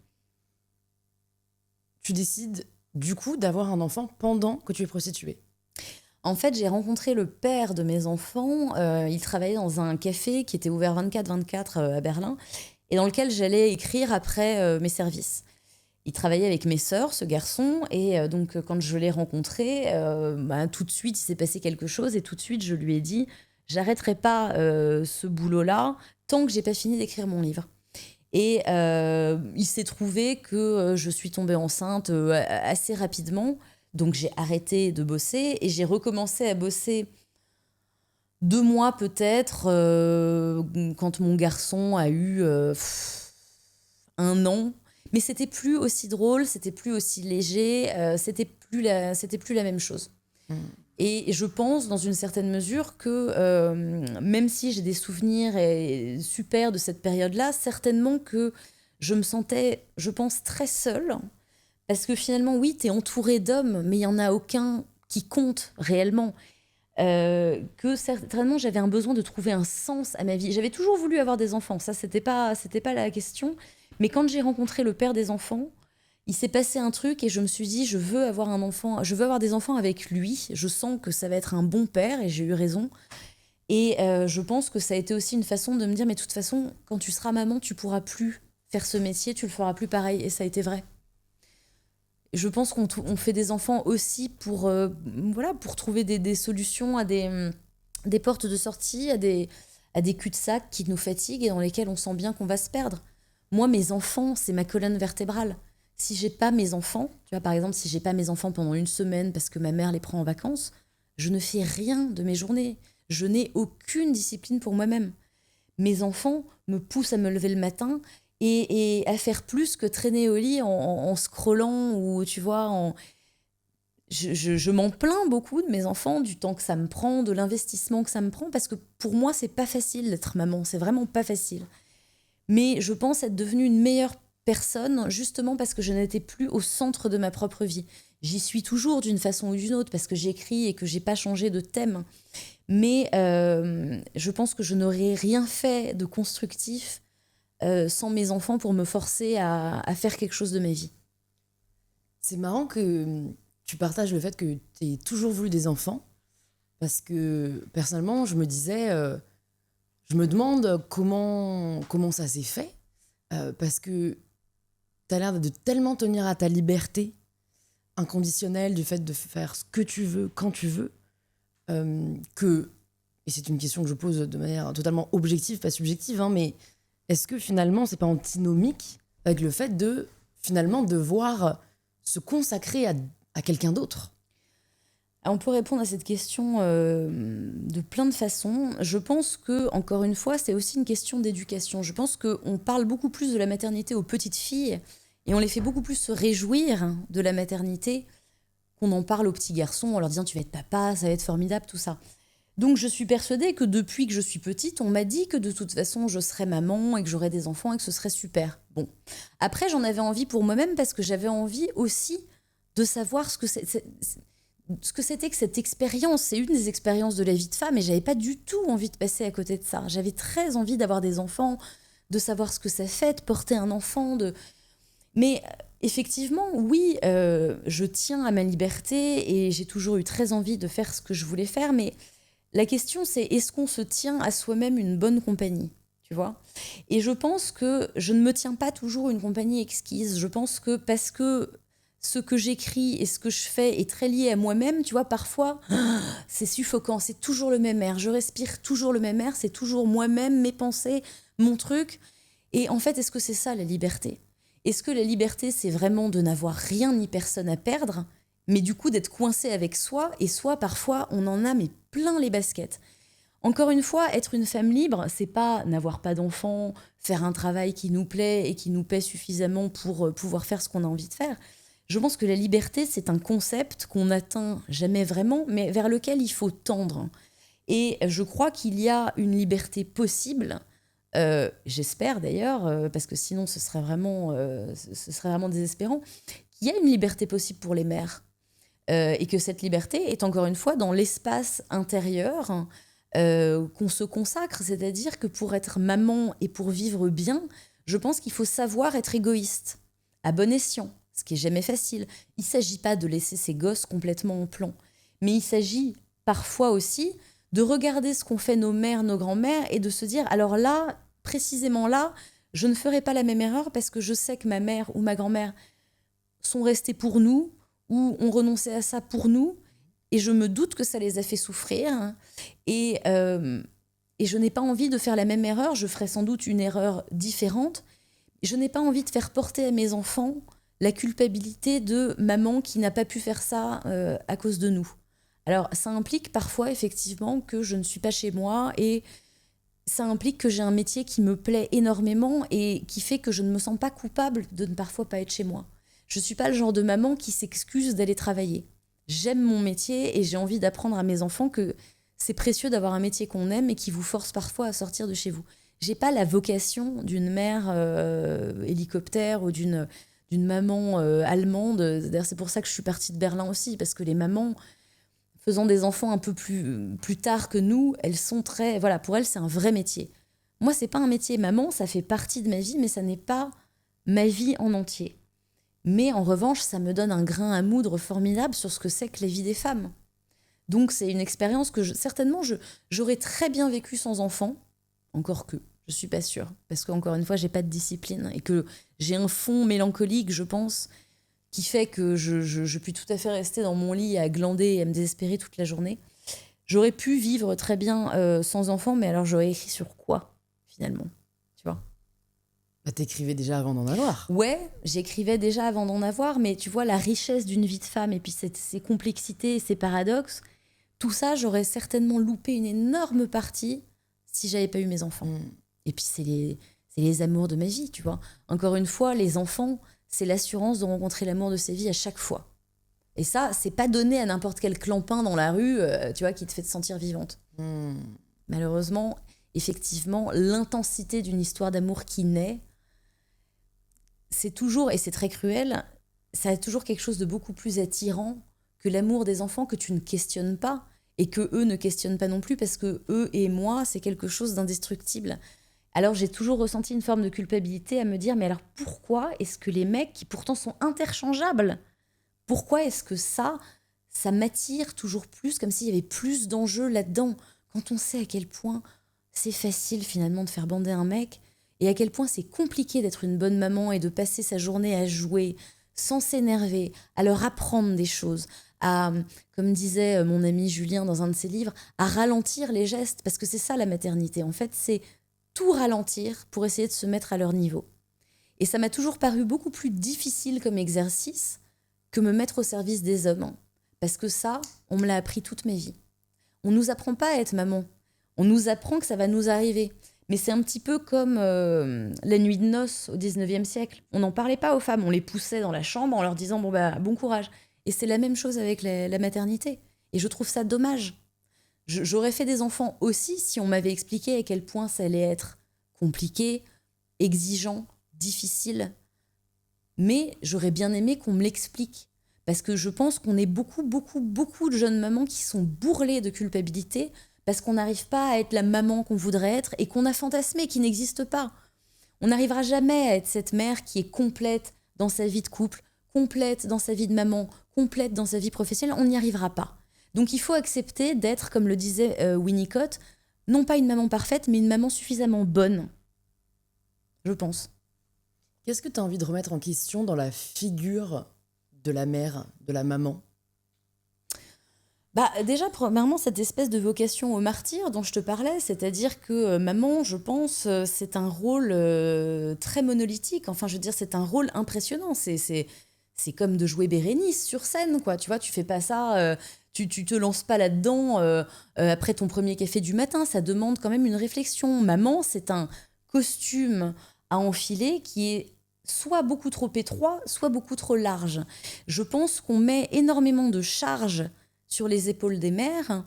Tu décides, du coup, d'avoir un enfant pendant que tu es prostituée. En fait, j'ai rencontré le père de mes enfants. Il travaillait dans un café qui était ouvert 24/24 à Berlin et dans lequel j'allais écrire après mes services. Il travaillait avec mes sœurs, ce garçon, et donc quand je l'ai rencontré, tout de suite, il s'est passé quelque chose et tout de suite, je lui ai dit « J'arrêterai pas ce boulot-là tant que j'ai pas fini d'écrire mon livre ». Et il s'est trouvé que je suis tombée enceinte assez rapidement. Donc j'ai arrêté de bosser et j'ai recommencé à bosser 2 mois peut-être quand mon garçon a eu 1 an. Mais c'était plus aussi drôle, c'était plus aussi léger, c'était plus la même chose. Et je pense, dans une certaine mesure, que même si j'ai des souvenirs super de cette période-là, certainement que je me sentais, je pense, très seule. Parce que finalement, oui, t'es entourée d'hommes, mais il n'y en a aucun qui compte réellement. Que certainement, j'avais un besoin de trouver un sens à ma vie. J'avais toujours voulu avoir des enfants, ça, c'était pas la question. Mais quand j'ai rencontré le père des enfants, il s'est passé un truc et je me suis dit, je veux avoir un enfant, je veux avoir des enfants avec lui. Je sens que ça va être un bon père et j'ai eu raison. Et je pense que ça a été aussi une façon de me dire, mais de toute façon, quand tu seras maman, tu pourras plus faire ce métier, tu le feras plus pareil. Et ça a été vrai. Je pense qu'on fait des enfants aussi pour trouver des solutions à des portes de sortie, à des cul-de-sac qui nous fatiguent et dans lesquels on sent bien qu'on va se perdre. Moi, mes enfants, c'est ma colonne vertébrale. Si j'ai pas mes enfants, tu vois, par exemple, si j'ai pas mes enfants pendant 1 semaine parce que ma mère les prend en vacances, je ne fais rien de mes journées. Je n'ai aucune discipline pour moi-même. Mes enfants me poussent à me lever le matin et à faire plus que traîner au lit en scrollant ou, tu vois, je m'en plains beaucoup de mes enfants, du temps que ça me prend, de l'investissement que ça me prend, parce que pour moi, c'est pas facile d'être maman, c'est vraiment pas facile. Mais je pense être devenue une meilleure personne, justement parce que je n'étais plus au centre de ma propre vie. J'y suis toujours d'une façon ou d'une autre, parce que j'écris et que j'ai pas changé de thème. Mais je pense que je n'aurais rien fait de constructif sans mes enfants pour me forcer à faire quelque chose de ma vie. C'est marrant que tu partages le fait que tu aies toujours voulu des enfants, parce que personnellement, je me disais, je me demande comment ça s'est fait, parce que tu as l'air de tellement tenir à ta liberté inconditionnelle, du fait de faire ce que tu veux, quand tu veux, que, et c'est une question que je pose de manière totalement objective, pas subjective, hein, mais est-ce que finalement c'est pas antinomique avec le fait de finalement devoir se consacrer à quelqu'un d'autre? On peut répondre à cette question de plein de façons. Je pense que, encore une fois, c'est aussi une question d'éducation. Je pense qu'on parle beaucoup plus de la maternité aux petites filles et on les fait beaucoup plus se réjouir de la maternité qu'on en parle aux petits garçons en leur disant « tu vas être papa, ça va être formidable, tout ça ». Donc je suis persuadée que depuis que je suis petite, on m'a dit que de toute façon je serais maman et que j'aurais des enfants et que ce serait super. Bon, après j'en avais envie pour moi-même parce que j'avais envie aussi de savoir ce que c'était que cette expérience. C'est une des expériences de la vie de femme et j'avais pas du tout envie de passer à côté de ça. J'avais très envie d'avoir des enfants, de savoir ce que ça fait de porter un enfant. Mais effectivement, oui, je tiens à ma liberté et j'ai toujours eu très envie de faire ce que je voulais faire, mais la question, c'est est-ce qu'on se tient à soi-même une bonne compagnie, tu tu vois. Et je pense que je ne me tiens pas toujours une compagnie exquise. Je pense que parce que ce que j'écris et ce que je fais est très lié à moi-même, tu vois, parfois, c'est suffocant, c'est toujours le même air. Je respire toujours le même air, c'est toujours moi-même, mes pensées, mon truc. Et en fait, est-ce que c'est ça la liberté ? Est-ce que la liberté, c'est vraiment de n'avoir rien ni personne à perdre, mais du coup d'être coincé avec soi, et soi, parfois, on en a mais plein les baskets. Encore une fois, être une femme libre, c'est pas n'avoir pas d'enfants, faire un travail qui nous plaît et qui nous paie suffisamment pour pouvoir faire ce qu'on a envie de faire. Je pense que la liberté, c'est un concept qu'on n'atteint jamais vraiment, mais vers lequel il faut tendre. Et je crois qu'il y a une liberté possible, j'espère d'ailleurs, parce que sinon ce serait vraiment désespérant, qu'il y a une liberté possible pour les mères. Et que cette liberté est encore une fois dans l'espace intérieur qu'on se consacre. C'est-à-dire que pour être maman et pour vivre bien, je pense qu'il faut savoir être égoïste, à bon escient, ce qui est jamais facile. Il ne s'agit pas de laisser ses gosses complètement en plan, mais il s'agit parfois aussi de regarder ce qu'ont fait nos mères, nos grands-mères, et de se dire, alors là, précisément là, je ne ferai pas la même erreur parce que je sais que ma mère ou ma grand-mère sont restées pour nous, ou ont renoncé à ça pour nous, et je me doute que ça les a fait souffrir, hein. Et je n'ai pas envie de faire la même erreur, je ferai sans doute une erreur différente. Je n'ai pas envie de faire porter à mes enfants la culpabilité de maman qui n'a pas pu faire ça à cause de nous. Alors, ça implique parfois, effectivement, que je ne suis pas chez moi, et ça implique que j'ai un métier qui me plaît énormément et qui fait que je ne me sens pas coupable de ne parfois pas être chez moi. Je ne suis pas le genre de maman qui s'excuse d'aller travailler. J'aime mon métier et j'ai envie d'apprendre à mes enfants que c'est précieux d'avoir un métier qu'on aime et qui vous force parfois à sortir de chez vous. J'ai pas la vocation d'une mère hélicoptère ou d'une maman allemande. D'ailleurs, c'est pour ça que je suis partie de Berlin aussi, parce que les mamans faisant des enfants un peu plus tard que nous, elles sont très... Voilà, pour elles, c'est un vrai métier. Moi, c'est pas un métier. Maman, ça fait partie de ma vie, mais ça n'est pas ma vie en entier. Mais en revanche, ça me donne un grain à moudre formidable sur ce que c'est que la vie des femmes. Donc c'est une expérience que certainement j'aurais très bien vécue sans enfant, encore que je suis pas sûre, parce qu'encore une fois, j'ai pas de discipline et que j'ai un fond mélancolique, je pense, qui fait que je puis tout à fait rester dans mon lit à glander et à me désespérer toute la journée. J'aurais pu vivre très bien sans enfant, mais alors j'aurais écrit sur quoi, finalement, tu vois ? Bah, t'écrivais déjà avant d'en avoir. Ouais, j'écrivais déjà avant d'en avoir, mais tu vois, la richesse d'une vie de femme et puis ses complexités et ses paradoxes, tout ça, j'aurais certainement loupé une énorme partie si j'avais pas eu mes enfants. Et puis, c'est les amours de ma vie, tu vois. Encore une fois, les enfants, c'est l'assurance de rencontrer l'amour de sa vie à chaque fois. Et ça, c'est pas donné à n'importe quel clampin dans la rue, tu vois, qui te fait te sentir vivante. Malheureusement, effectivement, l'intensité d'une histoire d'amour qui naît, c'est toujours, et c'est très cruel, ça a toujours quelque chose de beaucoup plus attirant que l'amour des enfants que tu ne questionnes pas et que eux ne questionnent pas non plus, parce que eux et moi, c'est quelque chose d'indestructible. Alors j'ai toujours ressenti une forme de culpabilité à me dire, mais alors pourquoi est-ce que les mecs qui pourtant sont interchangeables, pourquoi est-ce que ça m'attire toujours plus, comme s'il y avait plus d'enjeux là-dedans, quand on sait à quel point c'est facile finalement de faire bander un mec, et à quel point c'est compliqué d'être une bonne maman et de passer sa journée à jouer, sans s'énerver, à leur apprendre des choses, à, comme disait mon ami Julien dans un de ses livres, à ralentir les gestes, parce que c'est ça la maternité. En fait, c'est tout ralentir pour essayer de se mettre à leur niveau. Et ça m'a toujours paru beaucoup plus difficile comme exercice que me mettre au service des hommes. Parce que ça, on me l'a appris toute ma vie. On ne nous apprend pas à être maman. On nous apprend que ça va nous arriver. Mais c'est un petit peu comme la nuit de noces au 19e siècle. On n'en parlait pas aux femmes, on les poussait dans la chambre en leur disant bon courage. Et c'est la même chose avec la maternité. Et je trouve ça dommage. J'aurais fait des enfants aussi si on m'avait expliqué à quel point ça allait être compliqué, exigeant, difficile. Mais j'aurais bien aimé qu'on me l'explique. Parce que je pense qu'on est beaucoup de jeunes mamans qui sont bourrelées de culpabilité parce qu'on n'arrive pas à être la maman qu'on voudrait être et qu'on a fantasmé, qui n'existe pas. On n'arrivera jamais à être cette mère qui est complète dans sa vie de couple, complète dans sa vie de maman, complète dans sa vie professionnelle. On n'y arrivera pas. Donc il faut accepter d'être, comme le disait Winnicott, non pas une maman parfaite, mais une maman suffisamment bonne je pense. Qu'est-ce que tu as envie de remettre en question dans la figure de la mère, de la maman? Bah, déjà, premièrement, cette espèce de vocation au martyr dont je te parlais, c'est-à-dire que maman, je pense, c'est un rôle très monolithique. Enfin, je veux dire, c'est un rôle impressionnant. C'est comme de jouer Bérénice sur scène, quoi. Tu vois, tu fais pas ça, tu te lances pas là-dedans après ton premier café du matin. Ça demande quand même une réflexion. Maman, c'est un costume à enfiler qui est soit beaucoup trop étroit, soit beaucoup trop large. Je pense qu'on met énormément de charges sur les épaules des mères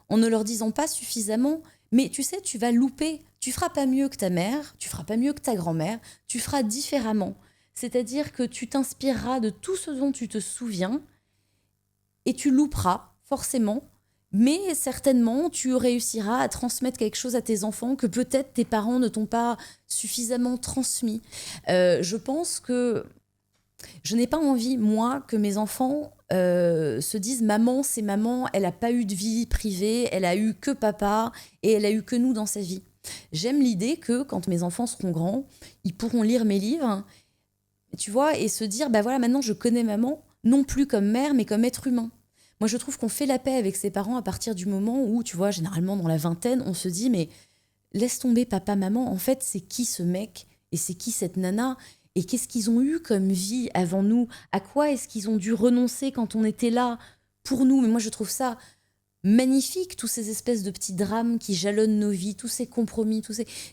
en ne leur disant pas suffisamment, mais tu sais, tu vas louper, tu feras pas mieux que ta mère, tu feras pas mieux que ta grand-mère, tu feras différemment. C'est-à-dire que tu t'inspireras de tout ce dont tu te souviens et tu louperas, forcément, mais certainement tu réussiras à transmettre quelque chose à tes enfants que peut-être tes parents ne t'ont pas suffisamment transmis. Je pense que je n'ai pas envie, moi, que mes enfants se disent maman, c'est maman, elle n'a pas eu de vie privée, elle a eu que papa et elle a eu que nous dans sa vie. J'aime l'idée que quand mes enfants seront grands, ils pourront lire mes livres, tu vois, et se dire bah voilà, maintenant je connais maman, non plus comme mère, mais comme être humain. Moi, je trouve qu'on fait la paix avec ses parents à partir du moment où, tu vois, généralement dans la vingtaine, on se dit mais laisse tomber papa, maman, en fait, c'est qui ce mec et c'est qui cette nana? Et qu'est-ce qu'ils ont eu comme vie avant nous? À quoi est-ce qu'ils ont dû renoncer quand on était là pour nous? Mais moi, je trouve ça magnifique, tous ces espèces de petits drames qui jalonnent nos vies, tous ces compromis,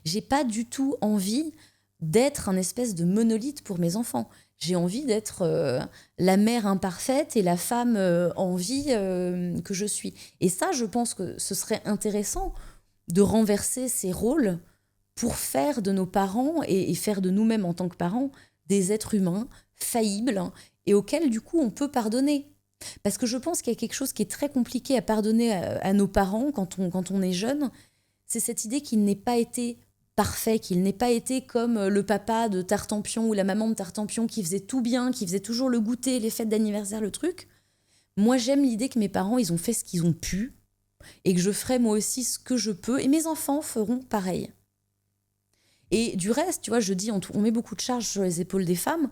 J'ai pas du tout envie d'être un espèce de monolithe pour mes enfants. J'ai envie d'être la mère imparfaite et la femme en vie que je suis. Et ça, je pense que ce serait intéressant de renverser ces rôles pour faire de nos parents et faire de nous-mêmes en tant que parents des êtres humains faillibles et auxquels, du coup, on peut pardonner. Parce que je pense qu'il y a quelque chose qui est très compliqué à pardonner à nos parents quand on est jeune, c'est cette idée qu'il n'ait pas été parfait, qu'il n'ait pas été comme le papa de Tartampion ou la maman de Tartampion qui faisait tout bien, qui faisait toujours le goûter, les fêtes d'anniversaire, le truc. Moi, j'aime l'idée que mes parents, ils ont fait ce qu'ils ont pu et que je ferai moi aussi ce que je peux et mes enfants feront pareil. Et du reste, tu vois, je dis, on met beaucoup de charges sur les épaules des femmes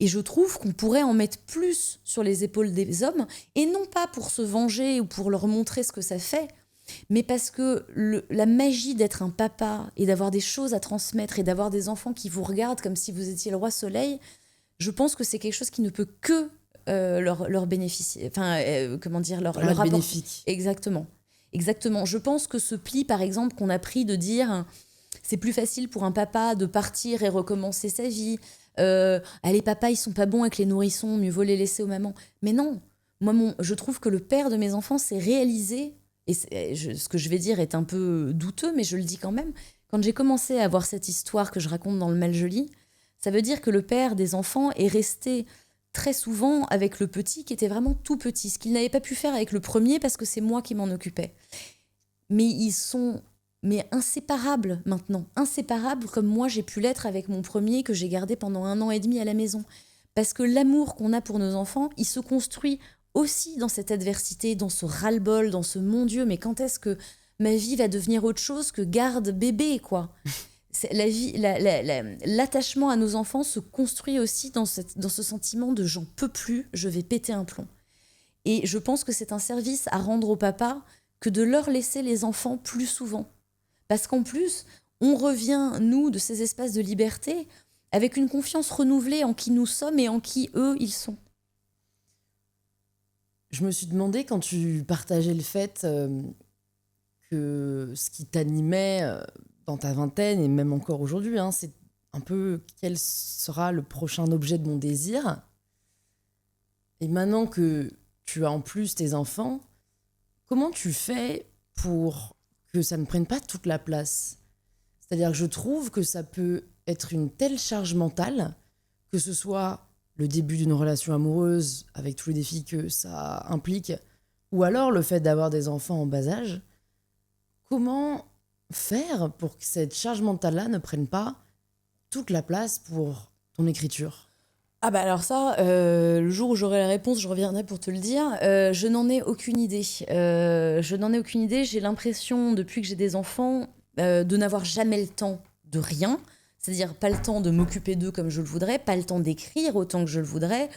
et je trouve qu'on pourrait en mettre plus sur les épaules des hommes et non pas pour se venger ou pour leur montrer ce que ça fait, mais parce que la magie d'être un papa et d'avoir des choses à transmettre et d'avoir des enfants qui vous regardent comme si vous étiez le roi soleil, je pense que c'est quelque chose qui ne peut que leur bénéficier, leur apporter. Bénéfique. Exactement. Je pense que ce pli, par exemple, qu'on a pris de dire c'est plus facile pour un papa de partir et recommencer sa vie. Les papas, ils sont pas bons avec les nourrissons, mieux vaut les laisser aux mamans. Mais non, moi, je trouve que le père de mes enfants s'est réalisé, et ce que je vais dire est un peu douteux, mais je le dis quand même. Quand j'ai commencé à voir cette histoire que je raconte dans Le Mal-Joli, ça veut dire que le père des enfants est resté très souvent avec le petit qui était vraiment tout petit, ce qu'il n'avait pas pu faire avec le premier parce que c'est moi qui m'en occupais. Mais ils sont inséparables maintenant, inséparables comme moi j'ai pu l'être avec mon premier que j'ai gardé pendant 1 an et demi à la maison. Parce que l'amour qu'on a pour nos enfants, il se construit aussi dans cette adversité, dans ce ras-le-bol, dans ce mon Dieu, mais quand est-ce que ma vie va devenir autre chose que garde bébé, quoi? L'attachement à nos enfants se construit aussi dans ce sentiment de j'en peux plus, je vais péter un plomb. Et je pense que c'est un service à rendre aux papas que de leur laisser les enfants plus souvent. Parce qu'en plus, on revient, nous, de ces espaces de liberté avec une confiance renouvelée en qui nous sommes et en qui eux, ils sont. Je me suis demandé, quand tu partageais le fait que ce qui t'animait dans ta vingtaine, et même encore aujourd'hui, c'est un peu quel sera le prochain objet de mon désir. Et maintenant que tu as en plus tes enfants, comment tu fais pour que ça ne prenne pas toute la place? C'est-à-dire que je trouve que ça peut être une telle charge mentale, que ce soit le début d'une relation amoureuse avec tous les défis que ça implique, ou alors le fait d'avoir des enfants en bas âge. Comment faire pour que cette charge mentale-là ne prenne pas toute la place pour ton écriture? Ah bah alors ça, le jour où j'aurai la réponse, je reviendrai pour te le dire. Je n'en ai aucune idée. J'ai l'impression, depuis que j'ai des enfants, de n'avoir jamais le temps de rien. C'est-à-dire pas le temps de m'occuper d'eux comme je le voudrais, pas le temps d'écrire autant que je le voudrais,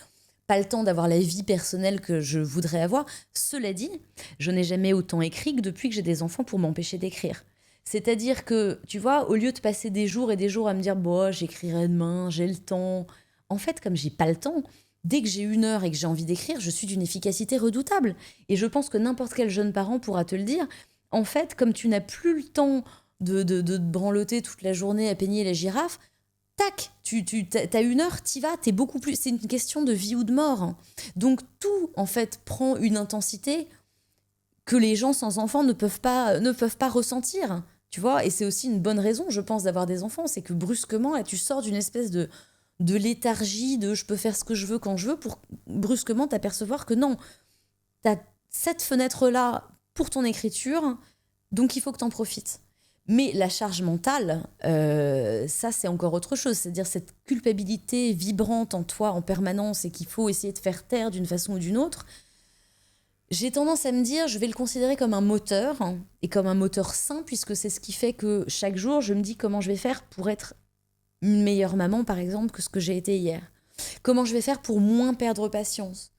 pas le temps d'avoir la vie personnelle que je voudrais avoir. Cela dit, je n'ai jamais autant écrit que depuis que j'ai des enfants pour m'empêcher d'écrire. C'est-à-dire que, tu vois, au lieu de passer des jours et des jours à me dire, bon, j'écrirai demain, j'ai le temps. En fait, comme j'ai pas le temps, dès que j'ai 1 heure et que j'ai envie d'écrire, je suis d'une efficacité redoutable. Et je pense que n'importe quel jeune parent pourra te le dire. En fait, comme tu n'as plus le temps de te branloter toute la journée à peigner les girafes, tac, t'as 1 heure, t'y vas, t'es beaucoup plus. C'est une question de vie ou de mort, hein. Donc tout, en fait, prend une intensité que les gens sans enfants ne peuvent pas ressentir. Tu vois, et c'est aussi une bonne raison, je pense, d'avoir des enfants. C'est que brusquement, là, tu sors d'une espèce de léthargie, de je peux faire ce que je veux quand je veux, pour brusquement t'apercevoir que non, t'as cette fenêtre-là pour ton écriture, donc il faut que t'en profites. Mais la charge mentale, ça c'est encore autre chose. C'est-à-dire cette culpabilité vibrante en toi en permanence et qu'il faut essayer de faire taire d'une façon ou d'une autre. J'ai tendance à me dire, je vais le considérer comme un moteur, hein, et comme un moteur sain, puisque c'est ce qui fait que chaque jour, je me dis comment je vais faire pour être une meilleure maman, par exemple, que ce que j'ai été hier. Comment je vais faire pour moins perdre patience.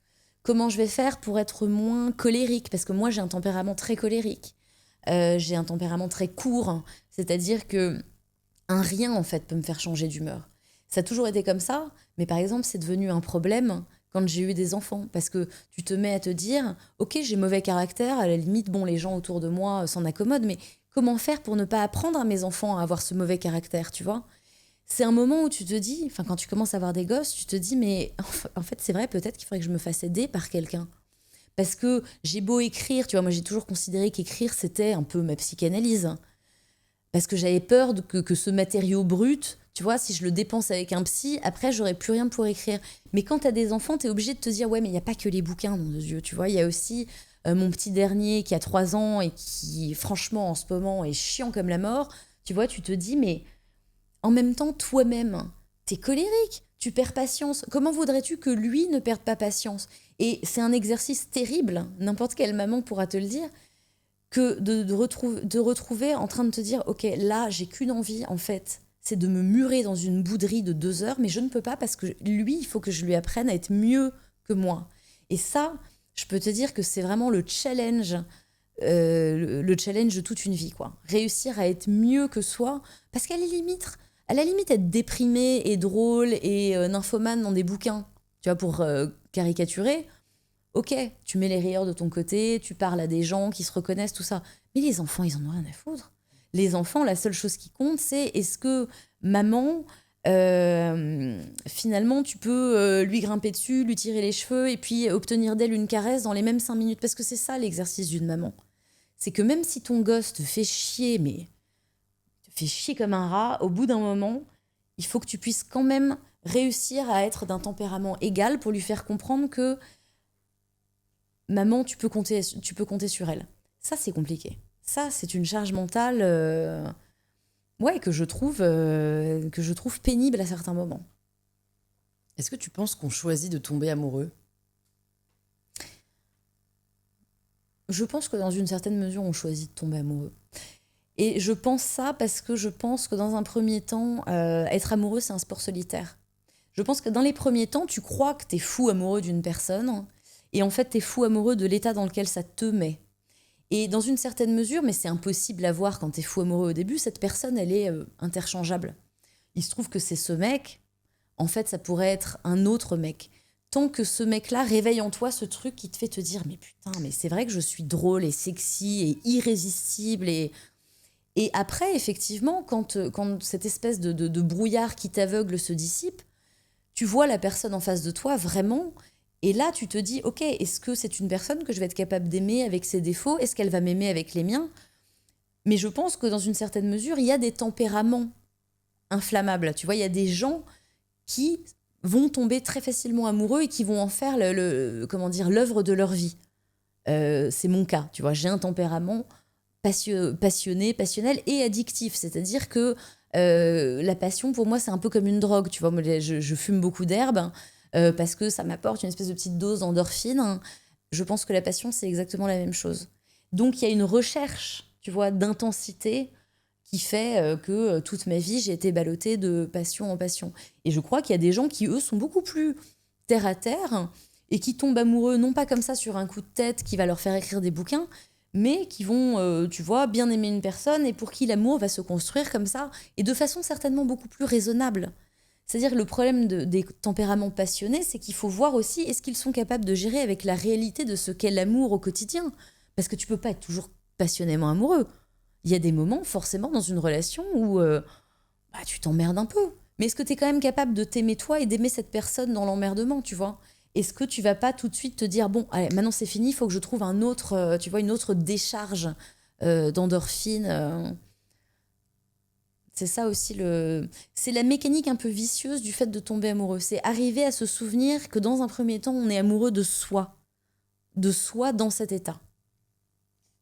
Comment je vais faire pour être moins colérique, parce que moi, j'ai un tempérament très colérique. J'ai un tempérament très court, hein, c'est-à-dire que un rien, en fait, peut me faire changer d'humeur. Ça a toujours été comme ça, mais par exemple, c'est devenu un problème quand j'ai eu des enfants, parce que tu te mets à te dire, ok, j'ai mauvais caractère, à la limite, bon, les gens autour de moi s'en accommodent, mais comment faire pour ne pas apprendre à mes enfants à avoir ce mauvais caractère, tu vois? C'est un moment où tu te dis, enfin, quand tu commences à avoir des gosses, tu te dis, mais en fait, c'est vrai, peut-être qu'il faudrait que je me fasse aider par quelqu'un. Parce que j'ai beau écrire, tu vois, moi j'ai toujours considéré qu'écrire, c'était un peu ma psychanalyse, hein. Parce que j'avais peur que ce matériau brut, tu vois, si je le dépense avec un psy, après, j'aurais plus rien pour écrire. Mais quand t'as des enfants, t'es obligé de te dire, ouais, mais il n'y a pas que les bouquins, mon Dieu, tu vois, il y a aussi mon petit dernier qui a 3 ans et qui, franchement, en ce moment, est chiant comme la mort. Tu vois, tu te dis, mais en même temps, toi-même, t'es colérique, tu perds patience. Comment voudrais-tu que lui ne perde pas patience? Et c'est un exercice terrible, n'importe quelle maman pourra te le dire, que de retrouver en train de te dire, ok, là, j'ai qu'une envie, en fait, c'est de me murer dans une bouderie de 2 heures, mais je ne peux pas parce que lui, il faut que je lui apprenne à être mieux que moi. Et ça, je peux te dire que c'est vraiment le challenge, le challenge de toute une vie, quoi. Réussir à être mieux que soi, parce qu'à la limite, être déprimé et drôle et nymphomane dans des bouquins, tu vois, pour caricaturer, ok, tu mets les rires de ton côté, tu parles à des gens qui se reconnaissent, tout ça. Mais les enfants, ils en ont rien à foutre. Les enfants, la seule chose qui compte, c'est est-ce que maman, finalement, tu peux lui grimper dessus, lui tirer les cheveux et puis obtenir d'elle une caresse dans les mêmes 5 minutes. Parce que c'est ça l'exercice d'une maman. C'est que même si ton gosse te fait chier, mais te fait chier comme un rat, au bout d'un moment, il faut que tu puisses quand même réussir à être d'un tempérament égal pour lui faire comprendre que maman, tu peux compter sur elle. Ça, c'est compliqué. Ça, c'est une charge mentale ouais, que je trouve pénible à certains moments. Est-ce que tu penses qu'on choisit de tomber amoureux? Je pense que dans une certaine mesure, on choisit de tomber amoureux. Et je pense ça parce que je pense que dans un premier temps, être amoureux, c'est un sport solitaire. Je pense que dans les premiers temps, tu crois que t'es fou amoureux d'une personne, et en fait, t'es fou amoureux de l'état dans lequel ça te met. Et dans une certaine mesure, mais c'est impossible à voir quand t'es fou amoureux au début, cette personne, elle est interchangeable. Il se trouve que c'est ce mec, en fait, ça pourrait être un autre mec. Tant que ce mec-là réveille en toi ce truc qui te fait te dire, mais putain, mais c'est vrai que je suis drôle et sexy et irrésistible. Et après, effectivement, quand cette espèce de brouillard qui t'aveugle se dissipe, tu vois la personne en face de toi vraiment. Et là, tu te dis, ok, est-ce que c'est une personne que je vais être capable d'aimer avec ses défauts? Est-ce qu'elle va m'aimer avec les miens? Mais je pense que dans une certaine mesure, il y a des tempéraments inflammables. Tu vois, il y a des gens qui vont tomber très facilement amoureux et qui vont en faire comment dire, l'œuvre de leur vie. C'est mon cas, tu vois. J'ai un tempérament passionné, passionnel et addictif. C'est-à-dire que la passion, pour moi, c'est un peu comme une drogue. Tu vois, moi, je fume beaucoup d'herbe parce que ça m'apporte une espèce de petite dose d'endorphine. Je pense que la passion, c'est exactement la même chose. Donc, il y a une recherche, tu vois, d'intensité qui fait que toute ma vie, j'ai été ballottée de passion en passion. Et je crois qu'il y a des gens qui, eux, sont beaucoup plus terre à terre et qui tombent amoureux, non pas comme ça sur un coup de tête qui va leur faire écrire des bouquins, mais qui vont, tu vois, bien aimer une personne et pour qui l'amour va se construire comme ça et de façon certainement beaucoup plus raisonnable. C'est-à-dire que le problème des tempéraments passionnés, c'est qu'il faut voir aussi est-ce qu'ils sont capables de gérer avec la réalité de ce qu'est l'amour au quotidien. Parce que tu peux pas être toujours passionnément amoureux. Il y a des moments, forcément, dans une relation où tu t'emmerdes un peu. Mais est-ce que tu es quand même capable de t'aimer toi et d'aimer cette personne dans l'emmerdement, tu vois ? Est-ce que tu vas pas tout de suite te dire, bon, allez, maintenant c'est fini, il faut que je trouve un autre, tu vois, une autre décharge d'endorphine C'est ça aussi c'est la mécanique un peu vicieuse du fait de tomber amoureux. C'est arriver à se souvenir que dans un premier temps, on est amoureux de soi dans cet état.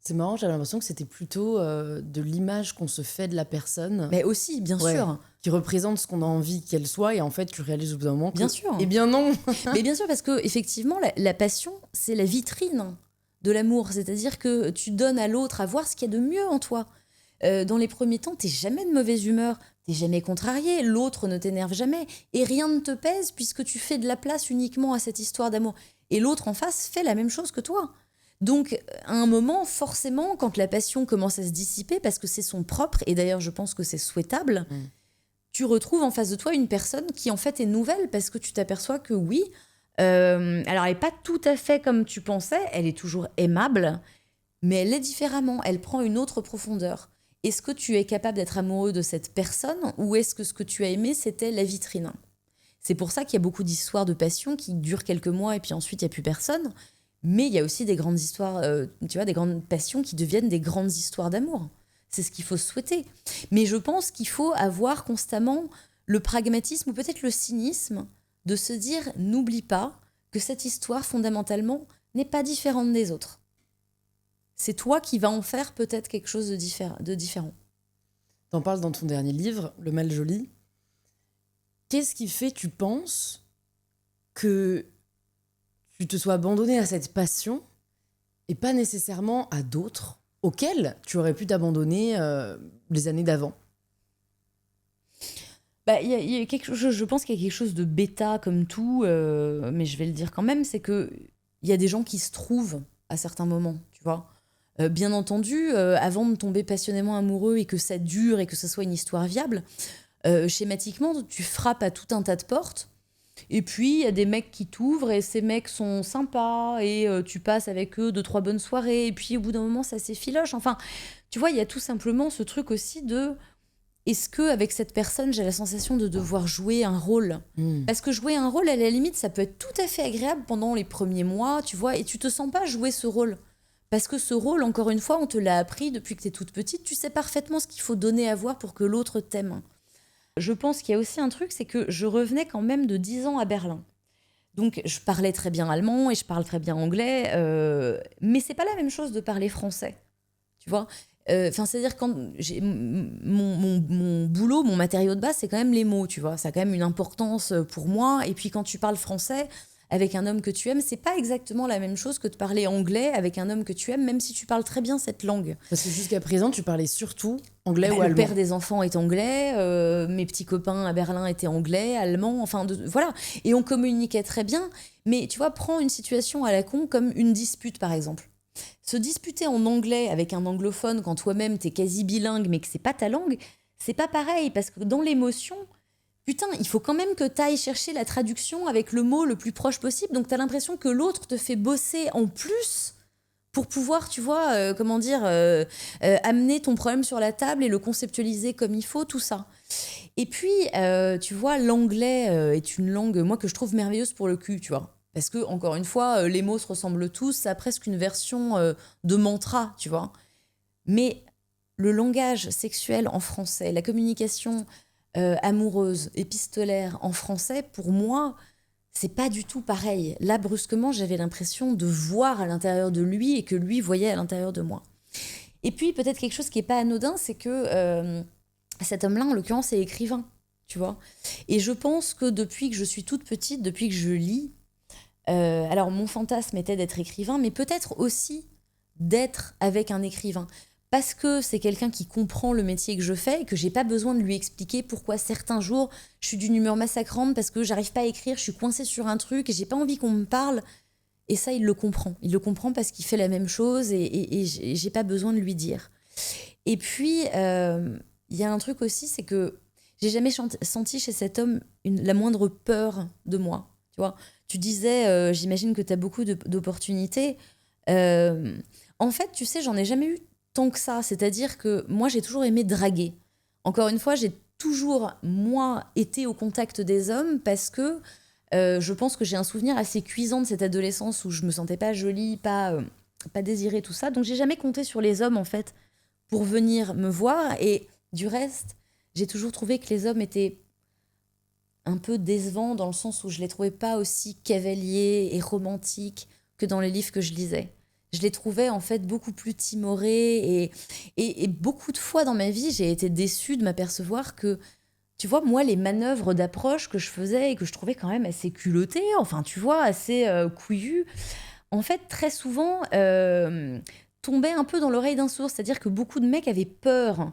C'est marrant, j'avais l'impression que c'était plutôt de l'image qu'on se fait de la personne. Mais aussi, bien sûr. Qui représente ce qu'on a envie qu'elle soit, et en fait, tu réalises au bout d'un moment que... Bien sûr. Eh bien non. Mais bien sûr, parce que effectivement, la passion, c'est la vitrine de l'amour. C'est-à-dire que tu donnes à l'autre à voir ce qu'il y a de mieux en toi. Dans les premiers temps, t'es jamais de mauvaise humeur, t'es jamais contrarié, l'autre ne t'énerve jamais, et rien ne te pèse puisque tu fais de la place uniquement à cette histoire d'amour. Et l'autre en face fait la même chose que toi. Donc, à un moment, forcément, quand la passion commence à se dissiper, parce que c'est son propre, et d'ailleurs, je pense que c'est souhaitable, tu retrouves en face de toi une personne qui, en fait, est nouvelle, parce que tu t'aperçois que oui, alors elle n'est pas tout à fait comme tu pensais, elle est toujours aimable, mais elle est différemment, elle prend une autre profondeur. Est-ce que tu es capable d'être amoureux de cette personne, ou est-ce que ce que tu as aimé, c'était la vitrine ? C'est pour ça qu'il y a beaucoup d'histoires de passion qui durent quelques mois, et puis ensuite, il n'y a plus personne. Mais il y a aussi des grandes histoires, tu vois, des grandes passions qui deviennent des grandes histoires d'amour. C'est ce qu'il faut souhaiter. Mais je pense qu'il faut avoir constamment le pragmatisme ou peut-être le cynisme de se dire, n'oublie pas que cette histoire, fondamentalement, n'est pas différente des autres. C'est toi qui vas en faire peut-être quelque chose de différent. T'en parles dans ton dernier livre, Le mal joli. Qu'est-ce qui fait, tu penses, que tu te sois abandonné à cette passion et pas nécessairement à d'autres auxquels tu aurais pu t'abandonner les années d'avant ? Y a quelque chose, je pense qu'il y a quelque chose de bêta comme tout, mais je vais le dire quand même, c'est qu'il y a des gens qui se trouvent à certains moments, tu vois. Bien entendu, avant de tomber passionnément amoureux et que ça dure et que ce soit une histoire viable, schématiquement, tu frappes à tout un tas de portes. Et puis, il y a des mecs qui t'ouvrent et ces mecs sont sympas et tu passes avec eux 2-3 bonnes soirées. Et puis, au bout d'un moment, ça s'effiloche. Enfin, tu vois, il y a tout simplement ce truc aussi de... Est-ce qu'avec cette personne, j'ai la sensation de devoir jouer un rôle ? Parce que jouer un rôle, à la limite, ça peut être tout à fait agréable pendant les premiers mois, tu vois, et tu te sens pas jouer ce rôle. Parce que ce rôle, encore une fois, on te l'a appris depuis que tu es toute petite. Tu sais parfaitement ce qu'il faut donner à voir pour que l'autre t'aime. Je pense qu'il y a aussi un truc, c'est que je revenais quand même de 10 ans à Berlin. Donc, je parlais très bien allemand et je parle très bien anglais, mais c'est pas la même chose de parler français, tu vois. C'est-à-dire quand mon boulot, mon matériau de base, c'est quand même les mots, tu vois. Ça a quand même une importance pour moi. Et puis, quand tu parles français avec un homme que tu aimes, c'est pas exactement la même chose que de parler anglais avec un homme que tu aimes, même si tu parles très bien cette langue. Parce que jusqu'à présent, tu parlais surtout anglais ou allemand. Le père des enfants est anglais, mes petits copains à Berlin étaient anglais, allemands, voilà. Et on communiquait très bien. Mais tu vois, prends une situation à la con comme une dispute, par exemple. Se disputer en anglais avec un anglophone quand toi-même t'es quasi bilingue mais que c'est pas ta langue, c'est pas pareil, parce que dans l'émotion... Putain, il faut quand même que t'ailles chercher la traduction avec le mot le plus proche possible. Donc, t'as l'impression que l'autre te fait bosser en plus pour pouvoir, tu vois, amener ton problème sur la table et le conceptualiser comme il faut, tout ça. Et puis, tu vois, l'anglais est une langue, moi, que je trouve merveilleuse pour le cul, tu vois. Parce que, encore une fois, les mots se ressemblent tous. Ça a presque une version de mantra, tu vois. Mais le langage sexuel en français, la communication... amoureuse, épistolaire en français, pour moi, c'est pas du tout pareil. Là, brusquement, j'avais l'impression de voir à l'intérieur de lui et que lui voyait à l'intérieur de moi. Et puis, peut-être quelque chose qui est pas anodin, c'est que cet homme-là, en l'occurrence, est écrivain, tu vois. Et je pense que depuis que je suis toute petite, depuis que je lis, alors mon fantasme était d'être écrivain, mais peut-être aussi d'être avec un écrivain. parce que c'est quelqu'un qui comprend le métier que je fais et que j'ai pas besoin de lui expliquer pourquoi certains jours je suis d'une humeur massacrante parce que j'arrive pas à écrire, je suis coincée sur un truc et j'ai pas envie qu'on me parle. Et ça, il le comprend. Il le comprend parce qu'il fait la même chose et j'ai pas besoin de lui dire. Et puis, il y a un truc aussi, c'est que j'ai jamais senti chez cet homme la moindre peur de moi. Tu vois, tu disais, j'imagine que tu as beaucoup d'opportunités. En fait, tu sais, j'en ai jamais eu tant que ça. C'est-à-dire que moi, j'ai toujours aimé draguer. Encore une fois, j'ai toujours, moi, été au contact des hommes parce que je pense que j'ai un souvenir assez cuisant de cette adolescence où je me sentais pas jolie, pas désirée, tout ça. Donc, j'ai jamais compté sur les hommes, en fait, pour venir me voir. Et du reste, j'ai toujours trouvé que les hommes étaient un peu décevants dans le sens où je les trouvais pas aussi cavaliers et romantiques que dans les livres que je lisais. Je les trouvais en fait beaucoup plus timorés et beaucoup de fois dans ma vie, j'ai été déçue de m'apercevoir que, tu vois, moi, les manœuvres d'approche que je faisais et que je trouvais quand même assez culottées, enfin, tu vois, assez couillues, en fait, très souvent, tombaient un peu dans l'oreille d'un sourd. C'est-à-dire que beaucoup de mecs avaient peur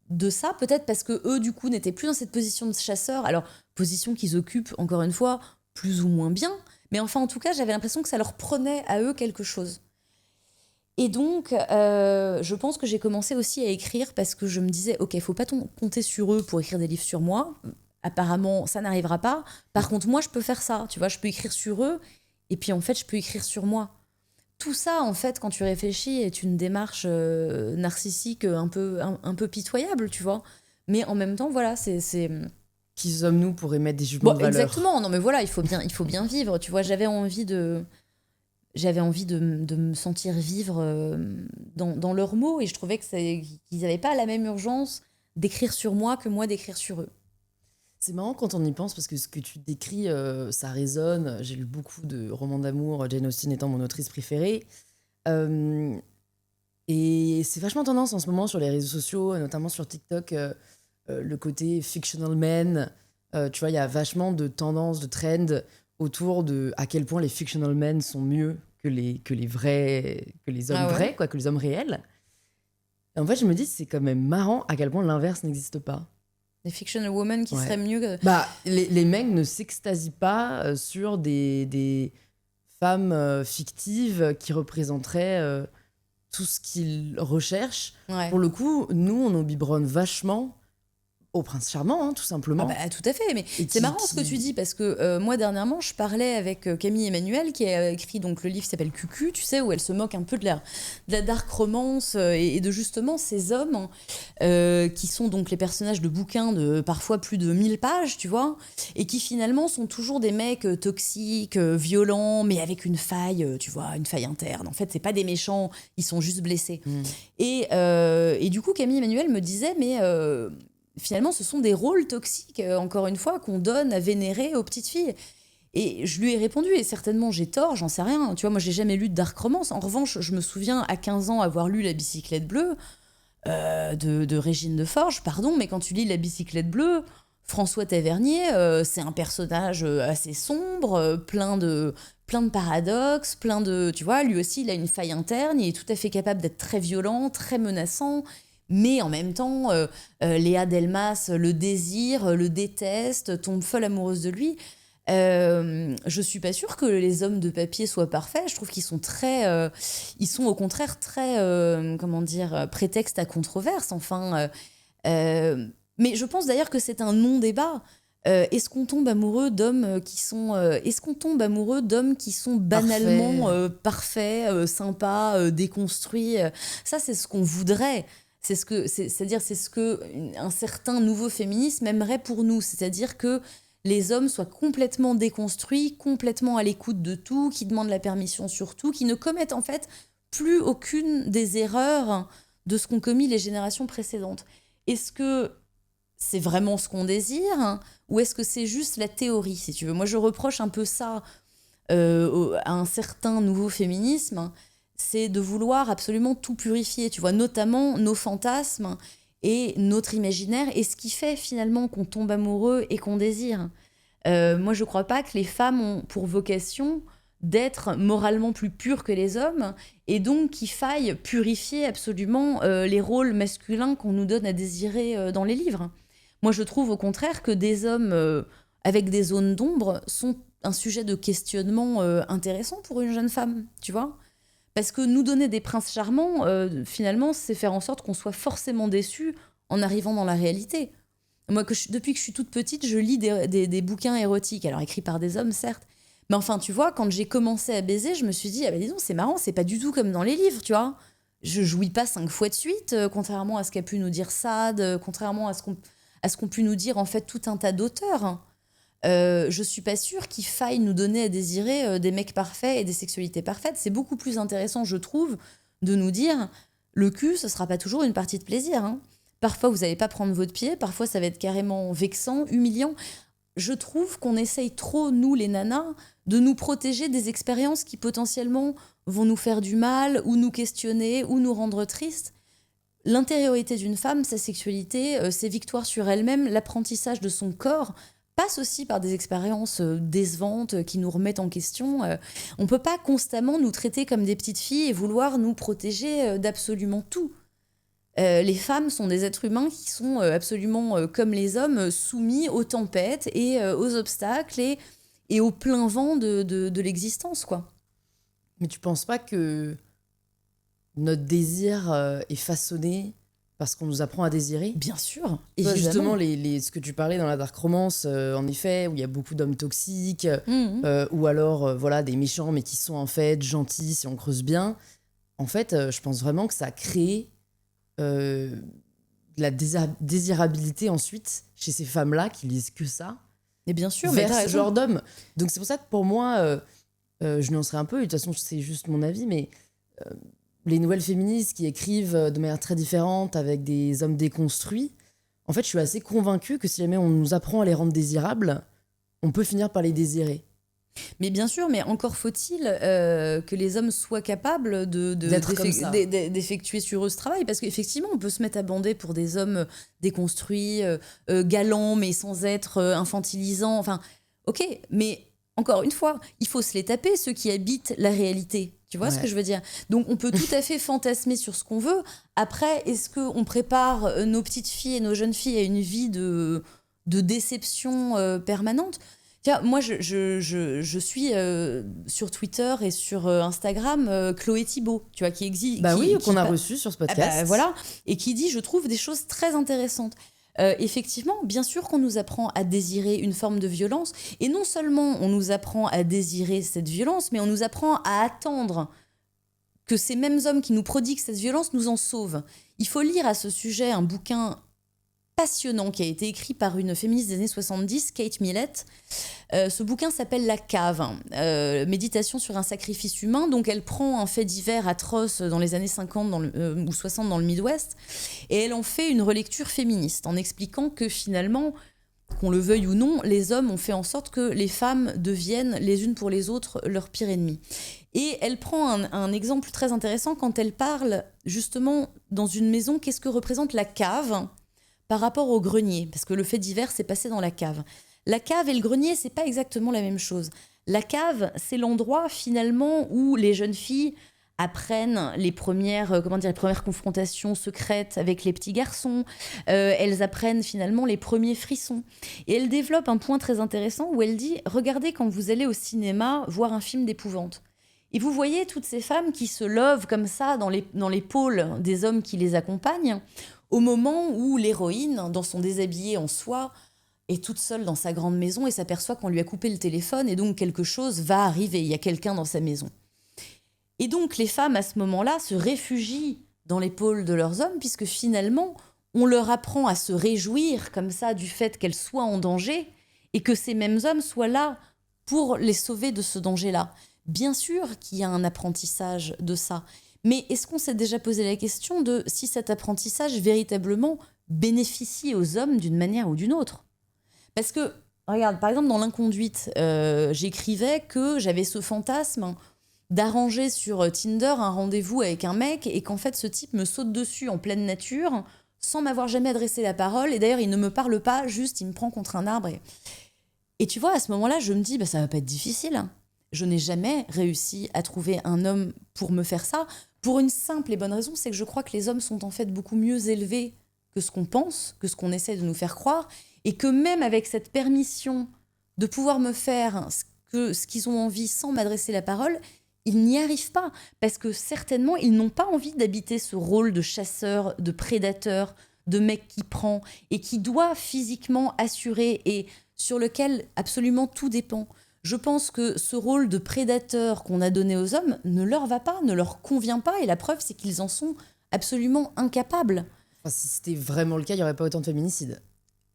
de ça, peut-être parce que eux, du coup, n'étaient plus dans cette position de chasseur. Alors, position qu'ils occupent, encore une fois, plus ou moins bien. Mais enfin, en tout cas, j'avais l'impression que ça leur prenait à eux quelque chose. Et donc, je pense que j'ai commencé aussi à écrire parce que je me disais, ok, faut pas compter sur eux pour écrire des livres sur moi. Apparemment, ça n'arrivera pas. Par contre, moi, je peux faire ça. Tu vois, je peux écrire sur eux et puis en fait, je peux écrire sur moi. Tout ça, en fait, quand tu réfléchis, est une démarche narcissique un peu pitoyable, tu vois. Mais en même temps, voilà, c'est... Qui sommes-nous pour émettre des jugements Bon, de valeur? exactement. Non, mais voilà, il faut bien vivre. Tu vois, j'avais envie de me sentir vivre dans leurs mots et je trouvais qu'ils n'avaient pas la même urgence d'écrire sur moi que moi d'écrire sur eux. C'est marrant quand on y pense parce que ce que tu décris, ça résonne. J'ai lu beaucoup de romans d'amour, Jane Austen étant mon autrice préférée. Et c'est vachement tendance en ce moment sur les réseaux sociaux, notamment sur TikTok, le côté fictional men. Tu vois, il y a vachement de tendances, de trends autour de à quel point les fictional men sont mieux que les vrais, que les hommes vrais, quoi, que les hommes réels. Et en fait, je me dis, c'est quand même marrant à quel point l'inverse n'existe pas. Des fictional women qui seraient mieux que... Bah, les mecs ne s'extasient pas sur des femmes fictives qui représenteraient tout ce qu'ils recherchent. Ouais. Pour le coup, nous, on nous biberonne vachement au prince charmant, hein, tout simplement. Ah bah, tout à fait, mais c'est marrant ce que tu dis parce que moi dernièrement je parlais avec Camille Emmanuel qui a écrit donc le livre qui s'appelle Cucu, tu sais, où elle se moque un peu de la dark romance et de justement ces hommes qui sont donc les personnages de bouquins de parfois plus de 1000 pages, tu vois, et qui finalement sont toujours des mecs toxiques, violents, mais avec une faille, tu vois, une faille interne. En fait, c'est pas des méchants, ils sont juste blessés. Et du coup, Camille Emmanuel me disait, mais... finalement, ce sont des rôles toxiques, encore une fois, qu'on donne à vénérer aux petites filles. Et je lui ai répondu, et certainement j'ai tort, j'en sais rien. Tu vois, moi, j'ai jamais lu de dark romance. En revanche, je me souviens à 15 ans avoir lu La bicyclette bleue de Régine Deforge, pardon, mais quand tu lis La bicyclette bleue, François Tavernier, c'est un personnage assez sombre, plein de paradoxes, plein de... Tu vois, lui aussi, il a une faille interne, il est tout à fait capable d'être très violent, très menaçant. Mais en même temps, Léa Delmas le désire, le déteste, tombe folle amoureuse de lui. Je suis pas sûre que les hommes de papier soient parfaits. Je trouve qu'ils sont ils sont au contraire très, prétexte à controverse. Enfin, mais je pense d'ailleurs que c'est un non-débat. Est-ce qu'on tombe amoureux d'hommes qui sont banalement parfaits, sympas, déconstruits? Ça, c'est ce qu'on voudrait. C'est ce que un certain nouveau féminisme aimerait pour nous, c'est-à-dire que les hommes soient complètement déconstruits, complètement à l'écoute de tout, qui demandent la permission sur tout, qui ne commettent en fait plus aucune des erreurs de ce qu'ont commis les générations précédentes. Est-ce que c'est vraiment ce qu'on désire ou est-ce que c'est juste la théorie, si tu veux? Moi, je reproche un peu ça à un certain nouveau féminisme, c'est de vouloir absolument tout purifier, tu vois, notamment nos fantasmes et notre imaginaire, et ce qui fait finalement qu'on tombe amoureux et qu'on désire. Moi, je crois pas que les femmes ont pour vocation d'être moralement plus purs que les hommes, et donc qu'il faille purifier absolument les rôles masculins qu'on nous donne à désirer dans les livres. Moi, je trouve au contraire que des hommes avec des zones d'ombre sont un sujet de questionnement intéressant pour une jeune femme, tu vois. Parce que nous donner des princes charmants, finalement, c'est faire en sorte qu'on soit forcément déçu en arrivant dans la réalité. Moi, depuis que je suis toute petite, je lis des bouquins érotiques, alors écrits par des hommes, certes. Mais enfin, tu vois, quand j'ai commencé à baiser, je me suis dit, ah ben dis donc, c'est marrant, c'est pas du tout comme dans les livres, tu vois. Je jouis pas 5 fois de suite, contrairement à ce qu'a pu nous dire Sade, contrairement à ce qu'ont pu nous dire, en fait, tout un tas d'auteurs. Je suis pas sûre qu'il faille nous donner à désirer des mecs parfaits et des sexualités parfaites. C'est beaucoup plus intéressant, je trouve, de nous dire le cul, ce sera pas toujours une partie de plaisir. Hein. Parfois, vous n'allez pas prendre votre pied, parfois, ça va être carrément vexant, humiliant. Je trouve qu'on essaye trop, nous, les nanas, de nous protéger des expériences qui potentiellement vont nous faire du mal, ou nous questionner, ou nous rendre tristes. L'intériorité d'une femme, sa sexualité, ses victoires sur elle-même, l'apprentissage de son corps passe aussi par des expériences décevantes qui nous remettent en question. On ne peut pas constamment nous traiter comme des petites filles et vouloir nous protéger d'absolument tout. Les femmes sont des êtres humains qui sont absolument comme les hommes, soumis aux tempêtes et aux obstacles et au plein vent de l'existence, quoi. Mais tu penses pas que notre désir est façonné parce qu'on nous apprend à désirer? Bien sûr. Et justement, ce que tu parlais dans la dark romance, en effet, où il y a beaucoup d'hommes toxiques, ou alors voilà, des méchants, mais qui sont en fait gentils si on creuse bien. En fait, je pense vraiment que ça a créé de la désirabilité ensuite chez ces femmes-là qui lisent que ça. Et bien sûr, vers ce genre d'hommes. Donc c'est pour ça que pour moi, je nuancerai un peu, et de toute façon, c'est juste mon avis, mais les nouvelles féministes qui écrivent de manière très différente avec des hommes déconstruits, en fait, je suis assez convaincue que si jamais on nous apprend à les rendre désirables, on peut finir par les désirer. Mais bien sûr, mais encore faut-il que les hommes soient capables d'effectuer sur eux ce travail. Parce qu'effectivement, on peut se mettre à bander pour des hommes déconstruits, galants, mais sans être infantilisants. Enfin, ok, mais encore une fois, il faut se les taper, ceux qui habitent la réalité. Tu vois ce que je veux dire? Donc, on peut tout à fait fantasmer sur ce qu'on veut. Après, est-ce qu'on prépare nos petites filles et nos jeunes filles à une vie de déception permanente? Tiens, moi, je suis sur Twitter et sur Instagram Chloé Thibault, tu vois, qui existe. Bah oui, qu'on a reçu sur ce podcast. Voilà, et qui dit, je trouve, des choses très intéressantes. Effectivement, bien sûr qu'on nous apprend à désirer une forme de violence, et non seulement on nous apprend à désirer cette violence, mais on nous apprend à attendre que ces mêmes hommes qui nous prodiguent cette violence nous en sauvent. Il faut lire à ce sujet un bouquin passionnant qui a été écrit par une féministe des années 70, Kate Millett. Ce bouquin s'appelle La Cave, méditation sur un sacrifice humain. Donc elle prend un fait divers atroce dans les années 50 ou 60 dans le Midwest, et elle en fait une relecture féministe en expliquant que finalement, qu'on le veuille ou non, les hommes ont fait en sorte que les femmes deviennent les unes pour les autres leur pire ennemi. Et elle prend un exemple très intéressant quand elle parle justement dans une maison, qu'est-ce que représente la cave par rapport au grenier, parce que le fait divers s'est passé dans la cave. La cave et le grenier, c'est pas exactement la même chose. La cave, c'est l'endroit finalement où les jeunes filles apprennent les premières confrontations secrètes avec les petits garçons. Elles apprennent finalement les premiers frissons. Et elle développe un point très intéressant où elle dit « Regardez quand vous allez au cinéma voir un film d'épouvante. Et vous voyez toutes ces femmes qui se lovent comme ça dans l'épaule des hommes qui les accompagnent, au moment où l'héroïne, dans son déshabillé en soie, est toute seule dans sa grande maison et s'aperçoit qu'on lui a coupé le téléphone et donc quelque chose va arriver, il y a quelqu'un dans sa maison. Et donc les femmes, à ce moment-là, se réfugient dans l'épaule de leurs hommes puisque finalement, on leur apprend à se réjouir comme ça du fait qu'elles soient en danger et que ces mêmes hommes soient là pour les sauver de ce danger-là. Bien sûr qu'il y a un apprentissage de ça. Mais est-ce qu'on s'est déjà posé la question de si cet apprentissage véritablement bénéficie aux hommes d'une manière ou d'une autre? Parce que, regarde, par exemple, dans L'Inconduite, j'écrivais que j'avais ce fantasme d'arranger sur Tinder un rendez-vous avec un mec et qu'en fait, ce type me saute dessus en pleine nature sans m'avoir jamais adressé la parole. Et d'ailleurs, il ne me parle pas, juste il me prend contre un arbre. Et tu vois, à ce moment-là, je me dis, bah, ça va pas être difficile. je n'ai jamais réussi à trouver un homme pour me faire ça, pour une simple et bonne raison, c'est que je crois que les hommes sont en fait beaucoup mieux élevés que ce qu'on pense, que ce qu'on essaie de nous faire croire, et que même avec cette permission de pouvoir me faire ce qu'ils ont envie sans m'adresser la parole, ils n'y arrivent pas, parce que certainement, ils n'ont pas envie d'habiter ce rôle de chasseur, de prédateur, de mec qui prend, et qui doit physiquement assurer, et sur lequel absolument tout dépend. Je pense que ce rôle de prédateur qu'on a donné aux hommes ne leur va pas, ne leur convient pas, et la preuve, c'est qu'ils en sont absolument incapables. Enfin, si c'était vraiment le cas, il n'y aurait pas autant de féminicides.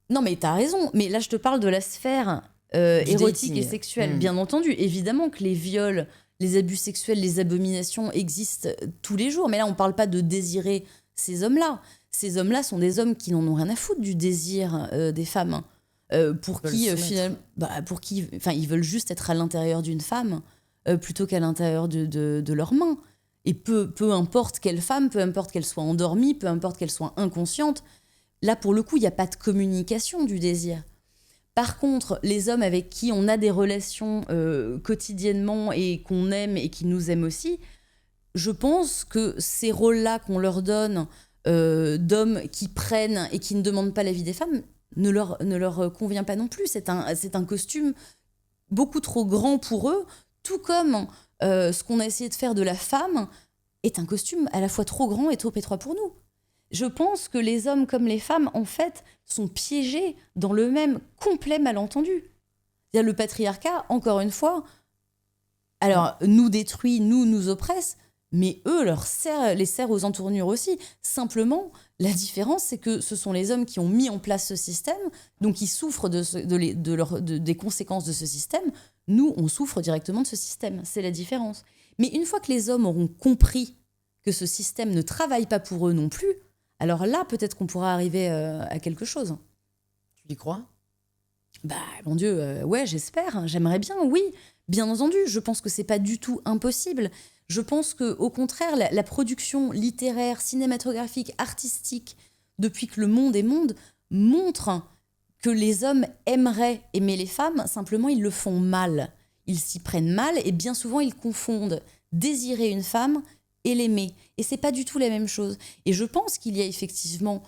Non, mais t'as raison. Mais là, je te parle de la sphère Du érotique dating. et sexuelle. Bien entendu, évidemment que les viols, les abus sexuels, les abominations existent tous les jours. Mais là, on parle pas de désirer ces hommes-là. Ces hommes-là sont des hommes qui n'en ont rien à foutre du désir des femmes. Pour Veulent qui, se mettre. finalement, ils veulent juste être à l'intérieur d'une femme plutôt qu'à l'intérieur de leurs mains. Et peu importe quelle femme, peu importe qu'elle soit endormie, peu importe qu'elle soit inconsciente, là, pour le coup, il n'y a pas de communication du désir. Par contre, les hommes avec qui on a des relations quotidiennement et qu'on aime et qui nous aiment aussi, je pense que ces rôles-là qu'on leur donne d'hommes qui prennent et qui ne demandent pas l'avis des femmes ne leur convient pas non plus. C'est un costume beaucoup trop grand pour eux, tout comme ce qu'on a essayé de faire de la femme est un costume à la fois trop grand et trop étroit pour nous. Je pense que les hommes comme les femmes, en fait, sont piégés dans le même complet malentendu. C'est-à-dire le patriarcat, encore une fois, alors nous détruit, nous oppresse, mais eux les serrent aux entournures aussi. Simplement, la différence, c'est que ce sont les hommes qui ont mis en place ce système, donc ils souffrent des conséquences de ce système. Nous, on souffre directement de ce système. C'est la différence. Mais une fois que les hommes auront compris que ce système ne travaille pas pour eux non plus, alors là, peut-être qu'on pourra arriver à quelque chose. Tu y crois? Bah, mon Dieu, ouais, j'espère. J'aimerais bien, oui. Bien entendu, je pense que c'est pas du tout impossible. Je pense que, au contraire, la production littéraire, cinématographique, artistique, depuis que le monde est monde, montre que les hommes aimeraient aimer les femmes, simplement ils le font mal. Ils s'y prennent mal et bien souvent ils confondent désirer une femme et l'aimer. Et c'est pas du tout la même chose. Et je pense qu'il y a effectivement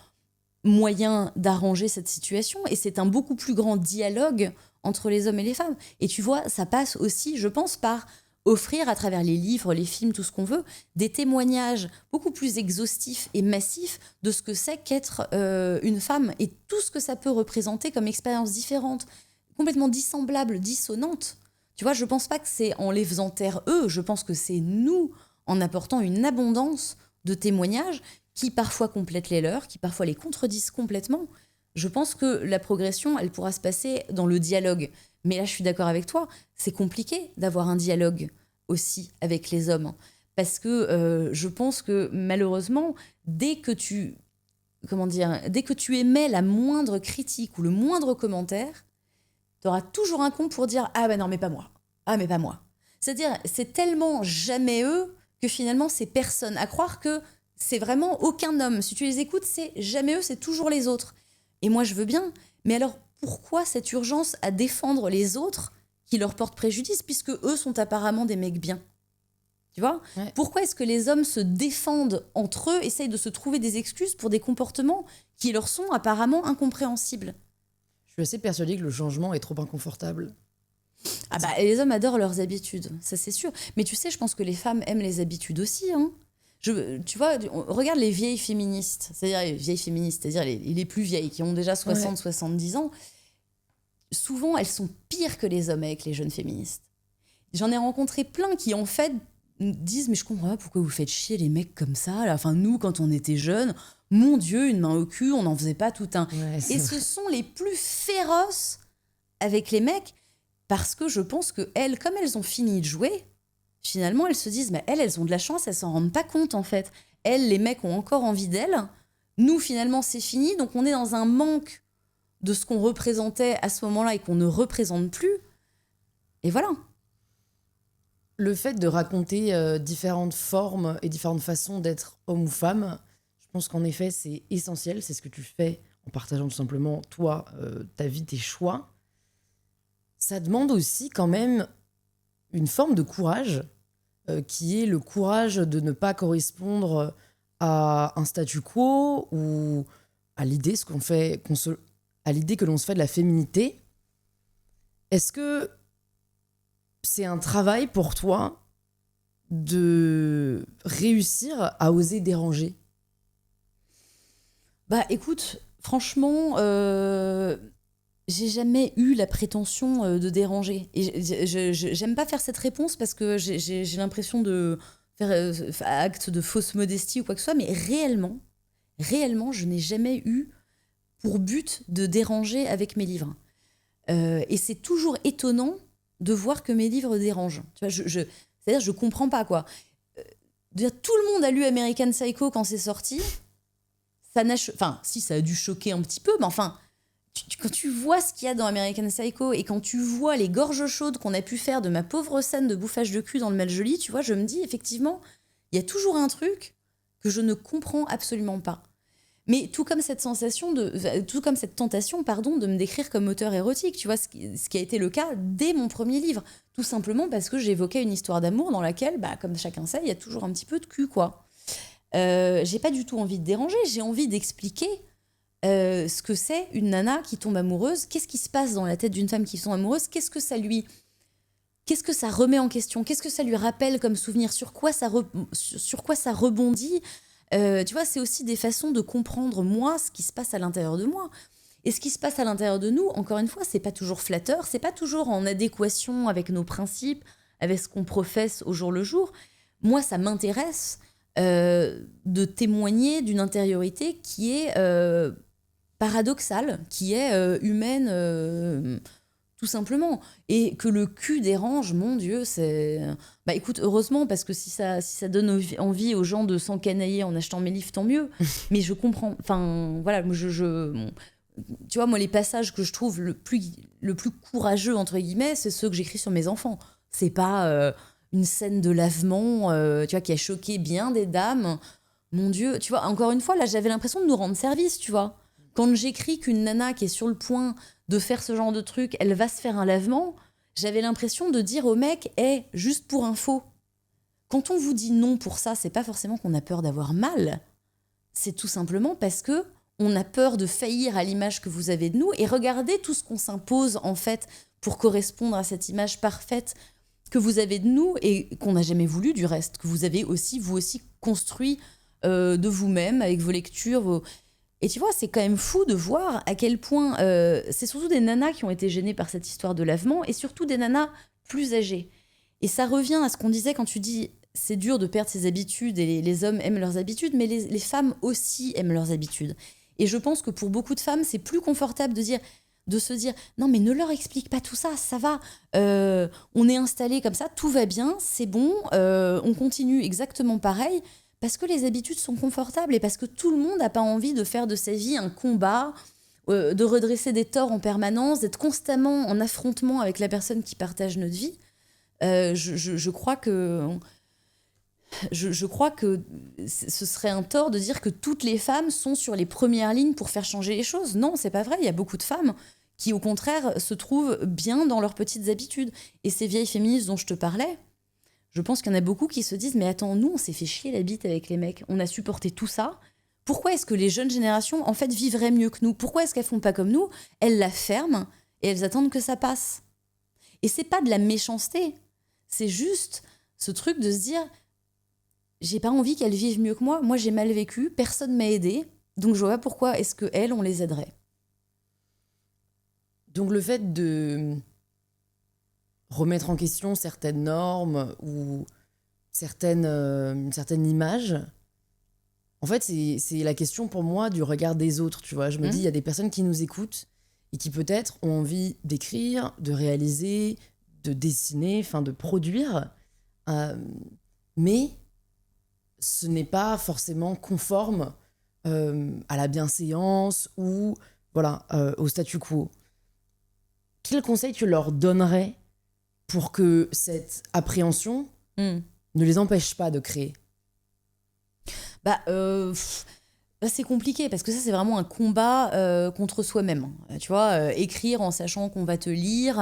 moyen d'arranger cette situation et c'est un beaucoup plus grand dialogue entre les hommes et les femmes. Et tu vois, ça passe aussi, je pense, par offrir à travers les livres, les films, tout ce qu'on veut, des témoignages beaucoup plus exhaustifs et massifs de ce que c'est qu'être une femme et tout ce que ça peut représenter comme expérience différente, complètement dissemblable, dissonante. Tu vois, je pense pas que c'est en les faisant taire eux, je pense que c'est nous, en apportant une abondance de témoignages qui parfois complètent les leurs, qui parfois les contredisent complètement. Je pense que la progression, elle pourra se passer dans le dialogue. Mais là, je suis d'accord avec toi, c'est compliqué d'avoir un dialogue aussi avec les hommes. Parce que je pense que malheureusement, dès que tu émets la moindre critique ou le moindre commentaire, tu auras toujours un con pour dire « Ah ben non, mais pas moi. Ah mais pas moi. » C'est-à-dire, c'est tellement jamais eux que finalement, c'est personne. À croire que c'est vraiment aucun homme. Si tu les écoutes, c'est jamais eux, c'est toujours les autres. Et moi, je veux bien. Mais alors, pourquoi cette urgence à défendre les autres qui leur portent préjudice, puisque eux sont apparemment des mecs bien? Tu vois? Ouais. Pourquoi est-ce que les hommes se défendent entre eux, essayent de se trouver des excuses pour des comportements qui leur sont apparemment incompréhensibles? Je suis assez persuadée que le changement est trop inconfortable. Ah bah, les hommes adorent leurs habitudes, ça c'est sûr. Mais tu sais, je pense que les femmes aiment les habitudes aussi, hein. Tu vois, regarde les vieilles féministes, c'est-à-dire les plus vieilles, qui ont déjà 60, 70 ans. Souvent, elles sont pires que les hommes avec les jeunes féministes. J'en ai rencontré plein qui, en fait, disent « Mais je comprends pas pourquoi vous faites chier les mecs comme ça. Là. Enfin, nous, quand on était jeunes, mon Dieu, une main au cul, on n'en faisait pas tout un... » Et ce sont les plus féroces avec les mecs parce que je pense que elles, comme elles ont fini de jouer, finalement, elles se disent, mais elles ont de la chance, elles s'en rendent pas compte, en fait. Elles, les mecs ont encore envie d'elles. Nous, finalement, c'est fini. Donc, on est dans un manque de ce qu'on représentait à ce moment-là et qu'on ne représente plus. Et voilà. Le fait de raconter différentes formes et différentes façons d'être homme ou femme, je pense qu'en effet, c'est essentiel. C'est ce que tu fais en partageant tout simplement, toi, ta vie, tes choix. Ça demande aussi quand même une forme de courage qui est le courage de ne pas correspondre à un statu quo ou à l'idée à l'idée que l'on se fait de la féminité. Est-ce que c'est un travail pour toi de réussir à oser déranger? Bah écoute, franchement, j'ai jamais eu la prétention de déranger. Et j'aime pas faire cette réponse parce que j'ai l'impression de faire acte de fausse modestie ou quoi que ce soit, mais réellement, je n'ai jamais eu pour but de déranger avec mes livres. Et c'est toujours étonnant de voir que mes livres dérangent. Tu vois, c'est-à-dire, je comprends pas, quoi. Tout le monde a lu American Psycho quand c'est sorti. Enfin, si, ça a dû choquer un petit peu, mais enfin, quand tu vois ce qu'il y a dans American Psycho et quand tu vois les gorges chaudes qu'on a pu faire de ma pauvre scène de bouffage de cul dans le Mal-Joli, tu vois, je me dis, effectivement, il y a toujours un truc que je ne comprends absolument pas. Mais tout comme cette tentation, de me décrire comme auteur érotique, tu vois, ce qui a été le cas dès mon premier livre. Tout simplement parce que j'évoquais une histoire d'amour dans laquelle, bah, comme chacun sait, il y a toujours un petit peu de cul, quoi. J'ai pas du tout envie de déranger, j'ai envie d'expliquer ce que c'est une nana qui tombe amoureuse, qu'est-ce qui se passe dans la tête d'une femme qui tombe amoureuse, qu'est-ce que ça remet en question, qu'est-ce que ça lui rappelle comme souvenir, sur quoi ça rebondit. Tu vois, c'est aussi des façons de comprendre, moi, ce qui se passe à l'intérieur de moi. Et ce qui se passe à l'intérieur de nous, encore une fois, c'est pas toujours flatteur, c'est pas toujours en adéquation avec nos principes, avec ce qu'on professe au jour le jour. Moi, ça m'intéresse de témoigner d'une intériorité qui est paradoxale, qui est humaine, tout simplement. Et que le cul dérange, mon Dieu, c'est... Bah écoute, heureusement, parce que si ça donne envie aux gens de s'encanailler en achetant mes livres, tant mieux. Mais je comprends... Enfin, voilà, tu vois, moi, les passages que je trouve le plus courageux, entre guillemets, c'est ceux que j'écris sur mes enfants. C'est pas une scène de lavement, tu vois, qui a choqué bien des dames. Mon Dieu, tu vois, encore une fois, là, j'avais l'impression de nous rendre service, tu vois. Quand j'écris qu'une nana qui est sur le point de faire ce genre de truc, elle va se faire un lavement, j'avais l'impression de dire au mec, hey, juste pour info, quand on vous dit non pour ça, c'est pas forcément qu'on a peur d'avoir mal, c'est tout simplement parce que on a peur de faillir à l'image que vous avez de nous, et regardez tout ce qu'on s'impose en fait pour correspondre à cette image parfaite que vous avez de nous et qu'on n'a jamais voulu du reste, que vous avez aussi, vous aussi, construit de vous-même avec vos lectures, Et tu vois, c'est quand même fou de voir à quel point c'est surtout des nanas qui ont été gênées par cette histoire de lavement et surtout des nanas plus âgées. Et ça revient à ce qu'on disait quand tu dis c'est dur de perdre ses habitudes et les hommes aiment leurs habitudes, mais les femmes aussi aiment leurs habitudes. Et je pense que pour beaucoup de femmes, c'est plus confortable de se dire non mais ne leur explique pas tout ça, ça va, on est installé comme ça, tout va bien, c'est bon, on continue exactement pareil. Parce que les habitudes sont confortables et parce que tout le monde n'a pas envie de faire de sa vie un combat, de redresser des torts en permanence, d'être constamment en affrontement avec la personne qui partage notre vie. Je crois que ce serait un tort de dire que toutes les femmes sont sur les premières lignes pour faire changer les choses. Non, c'est pas vrai. Il y a beaucoup de femmes qui, au contraire, se trouvent bien dans leurs petites habitudes. Et ces vieilles féministes dont je te parlais, je pense qu'il y en a beaucoup qui se disent « Mais attends, nous, on s'est fait chier la bite avec les mecs. On a supporté tout ça. Pourquoi est-ce que les jeunes générations, en fait, vivraient mieux que nous? Pourquoi est-ce qu'elles font pas comme nous? Elles la ferment et elles attendent que ça passe. » Et c'est pas de la méchanceté. C'est juste ce truc de se dire « J'ai pas envie qu'elles vivent mieux que moi. Moi, j'ai mal vécu. Personne m'a aidée. Donc, je vois pas pourquoi est-ce qu'elles, on les aiderait. » Donc, le fait de remettre en question certaines normes ou une certaine image, en fait, c'est la question pour moi du regard des autres, tu vois. Je me dis, il y a des personnes qui nous écoutent et qui peut-être ont envie d'écrire, de réaliser, de dessiner, enfin de produire, mais ce n'est pas forcément conforme à la bienséance ou voilà, au statu quo. Quel conseil tu leur donnerais pour que cette appréhension ne les empêche pas de créer? Là, c'est compliqué parce que ça, c'est vraiment un combat contre soi-même. Tu vois, écrire en sachant qu'on va te lire,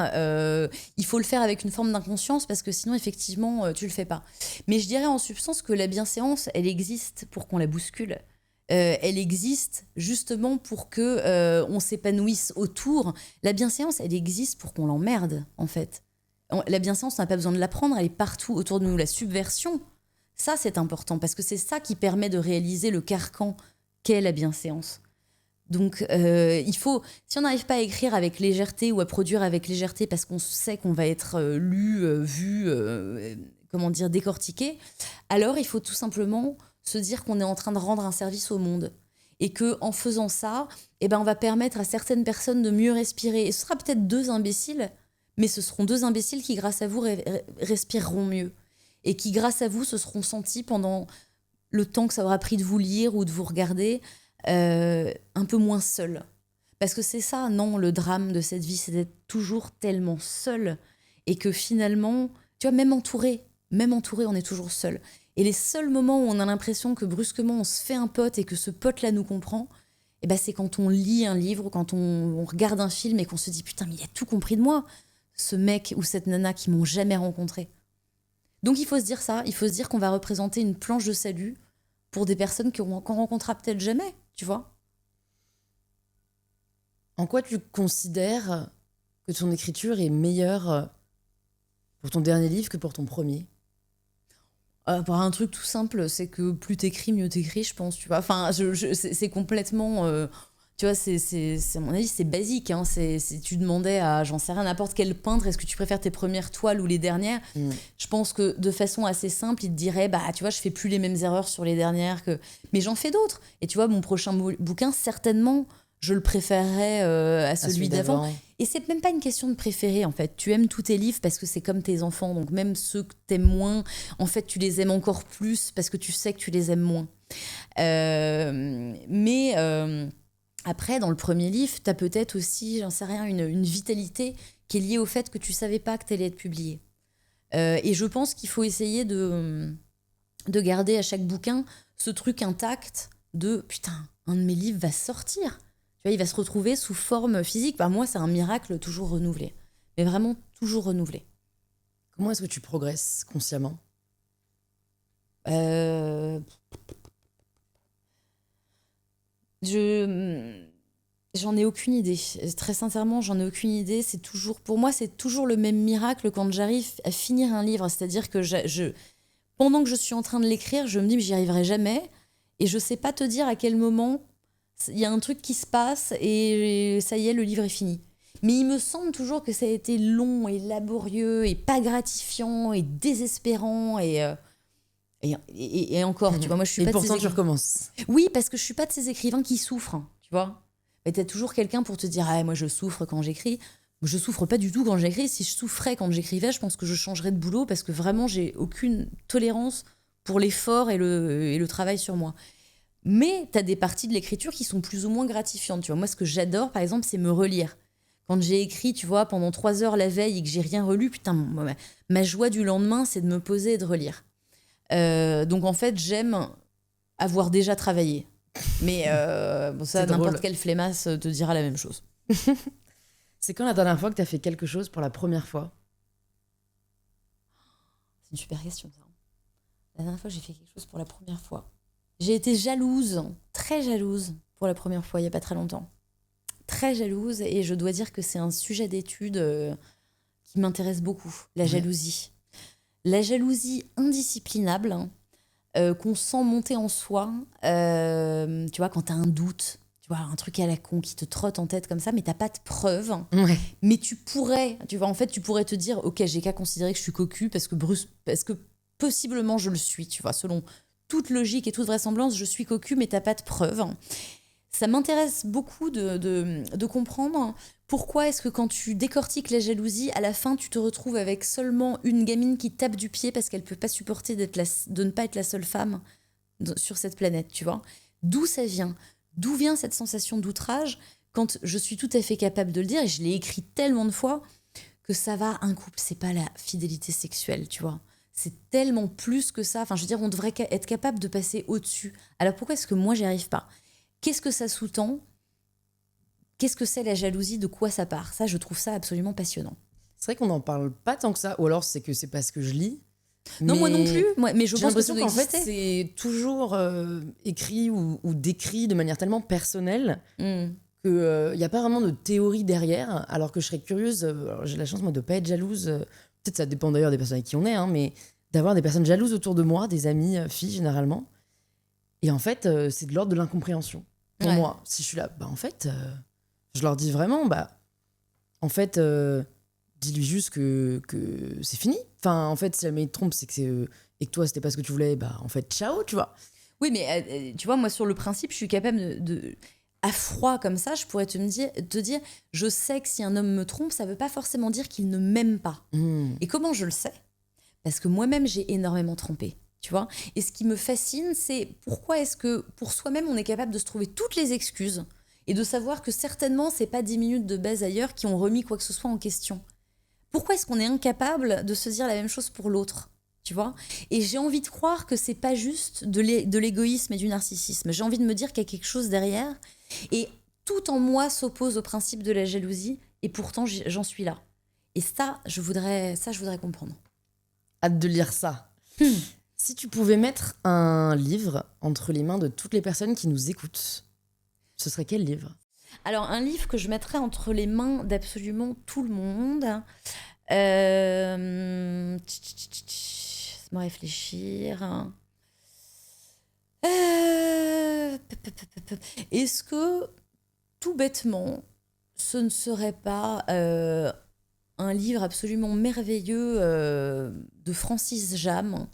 il faut le faire avec une forme d'inconscience parce que sinon, effectivement, tu le fais pas. Mais je dirais en substance que la bienséance, elle existe pour qu'on la bouscule. Elle existe justement pour que on s'épanouisse autour. La bienséance, elle existe pour qu'on l'emmerde, en fait. La bienséance, on n'a pas besoin de l'apprendre, elle est partout autour de nous. La subversion, ça, c'est important parce que c'est ça qui permet de réaliser le carcan qu'est la bienséance. Donc, il faut, si on n'arrive pas à écrire avec légèreté ou à produire avec légèreté parce qu'on sait qu'on va être lu, vu, comment dire, décortiqué, alors il faut tout simplement se dire qu'on est en train de rendre un service au monde. Et qu'en faisant ça, eh ben, on va permettre à certaines personnes de mieux respirer. Et ce sera peut-être 2 imbéciles, mais ce seront 2 imbéciles qui, grâce à vous, respireront mieux. Et qui, grâce à vous, se seront sentis pendant le temps que ça aura pris de vous lire ou de vous regarder, un peu moins seul. Parce que c'est ça, non, le drame de cette vie, c'est d'être toujours tellement seul et que finalement, tu vois, même entouré, on est toujours seul. Et les seuls moments où on a l'impression que brusquement on se fait un pote et que ce pote-là nous comprend, eh ben c'est quand on lit un livre ou quand on regarde un film et qu'on se dit putain, mais il a tout compris de moi, ce mec ou cette nana qui m'ont jamais rencontré. Donc il faut se dire ça, il faut se dire qu'on va représenter une planche de salut pour des personnes qu'on rencontrera peut-être jamais, tu vois. En quoi tu considères que ton écriture est meilleure pour ton dernier livre que pour ton premier? Pour un truc tout simple, c'est que plus t'écris, mieux t'écris, je pense, tu vois. Enfin, c'est complètement... tu vois, à mon avis, c'est basique. Hein. Si tu demandais à, j'en sais rien, n'importe quel peintre, est-ce que tu préfères tes premières toiles ou les dernières? Je pense que de façon assez simple, il te dirait, bah, tu vois, je fais plus les mêmes erreurs sur les dernières que... Mais j'en fais d'autres. Et tu vois, mon prochain bouquin, certainement, je le préférerais à celui d'avant. Et c'est même pas une question de préférer, en fait. Tu aimes tous tes livres parce que c'est comme tes enfants. Donc même ceux que t'aimes moins, en fait, tu les aimes encore plus parce que tu sais que tu les aimes moins. Après, dans le premier livre, tu as peut-être aussi, j'en sais rien, une vitalité qui est liée au fait que tu savais pas que tu allais être publié. Et je pense qu'il faut essayer de garder à chaque bouquin ce truc intact de putain, un de mes livres va sortir. Tu vois, il va se retrouver sous forme physique. Bah, moi, c'est un miracle toujours renouvelé. Mais vraiment toujours renouvelé. Comment est-ce que tu progresses consciemment? J'en ai aucune idée. Très sincèrement, j'en ai aucune idée. Pour moi, c'est toujours le même miracle quand j'arrive à finir un livre. C'est-à-dire que pendant que je suis en train de l'écrire, je me dis que j'y arriverai jamais. Et je sais pas te dire à quel moment il y a un truc qui se passe et ça y est, le livre est fini. Mais il me semble toujours que ça a été long et laborieux et pas gratifiant et désespérant et encore, tu vois, moi je suis pas. Et pourtant, tu recommences. Oui, parce que je suis pas de ces écrivains qui souffrent, hein, tu vois. Mais t'as toujours quelqu'un pour te dire, ah, moi je souffre quand j'écris. Je souffre pas du tout quand j'écris. Si je souffrais quand j'écrivais, je pense que je changerais de boulot parce que vraiment j'ai aucune tolérance pour l'effort et le travail sur moi. Mais t'as des parties de l'écriture qui sont plus ou moins gratifiantes. Tu vois, moi, ce que j'adore, par exemple, c'est me relire. Quand j'ai écrit, tu vois, pendant 3 heures la veille et que j'ai rien relu, putain, ma joie du lendemain, c'est de me poser et de relire. Donc, en fait, j'aime avoir déjà travaillé. Mais bon, ça, n'importe quelle flemmasse te dira la même chose. C'est quand la dernière fois que t'as fait quelque chose pour la première fois? C'est une super question, ça. La dernière fois que j'ai fait quelque chose pour la première fois. J'ai été jalouse, très jalouse, pour la première fois, il n'y a pas très longtemps. Très jalouse, et je dois dire que c'est un sujet d'étude qui m'intéresse beaucoup, la jalousie. La jalousie indisciplinable, qu'on sent monter en soi, tu vois, quand tu as un doute, tu vois, un truc à la con qui te trotte en tête comme ça, mais tu n'as pas de preuve. Ouais. Mais tu pourrais te dire, ok, j'ai qu'à considérer que je suis cocu parce que possiblement je le suis, tu vois, selon toute logique et toute vraisemblance, je suis cocu, mais t'as pas de preuves. Ça m'intéresse beaucoup de comprendre pourquoi est-ce que quand tu décortiques la jalousie, à la fin, tu te retrouves avec seulement une gamine qui tape du pied parce qu'elle peut pas supporter de ne pas être la seule femme sur cette planète, tu vois. D'où ça vient? D'où vient cette sensation d'outrage quand je suis tout à fait capable de le dire, et je l'ai écrit tellement de fois, que ça va, un couple, c'est pas la fidélité sexuelle, tu vois. C'est tellement plus que ça. Enfin, je veux dire, on devrait être capable de passer au-dessus. Alors pourquoi est-ce que moi, j'y arrive pas? Qu'est-ce que ça sous-tend? Qu'est-ce que c'est la jalousie? De quoi ça part? Ça, je trouve ça absolument passionnant. C'est vrai qu'on n'en parle pas tant que ça, ou alors c'est que c'est parce que je lis. Non, moi non plus, mais je j'ai pense que ça l'impression doit qu'en fait, exister. c'est toujours écrit ou décrit de manière tellement personnelle qu'il n'y a pas vraiment de théorie derrière, alors que je serais curieuse, alors j'ai la chance moi de ne pas être jalouse, peut-être ça dépend d'ailleurs des personnes avec qui on est, hein, mais d'avoir des personnes jalouses autour de moi, des amies filles généralement. Et en fait, c'est de l'ordre de l'incompréhension. Pour moi, si je suis là, en fait, je leur dis vraiment, en fait, dis-lui juste que c'est fini. Enfin, en fait, si elle me trompe, c'est que c'est et que toi, c'était pas ce que tu voulais, en fait, ciao, tu vois. Oui, mais tu vois, moi, sur le principe, je suis capable à froid comme ça, je pourrais te dire, je sais que si un homme me trompe, ça veut pas forcément dire qu'il ne m'aime pas. Et comment je le sais? Parce que moi-même, j'ai énormément trompé. Tu vois. Et ce qui me fascine, c'est pourquoi est-ce que pour soi-même, on est capable de se trouver toutes les excuses et de savoir que certainement, c'est pas 10 minutes de baise ailleurs qui ont remis quoi que ce soit en question. Pourquoi est-ce qu'on est incapable de se dire la même chose pour l'autre? Tu vois. Et j'ai envie de croire que c'est pas juste de l'égoïsme et du narcissisme. J'ai envie de me dire qu'il y a quelque chose derrière. Et tout en moi s'oppose au principe de la jalousie. Et pourtant, j'en suis là. Et ça, je voudrais comprendre. Hâte de lire ça. Si tu pouvais mettre un livre entre les mains de toutes les personnes qui nous écoutent, ce serait quel livre? Alors, un livre que je mettrais entre les mains d'absolument tout le monde. Laisse-moi réfléchir. Est-ce que, tout bêtement, ce ne serait pas un livre absolument merveilleux de Francis Jam,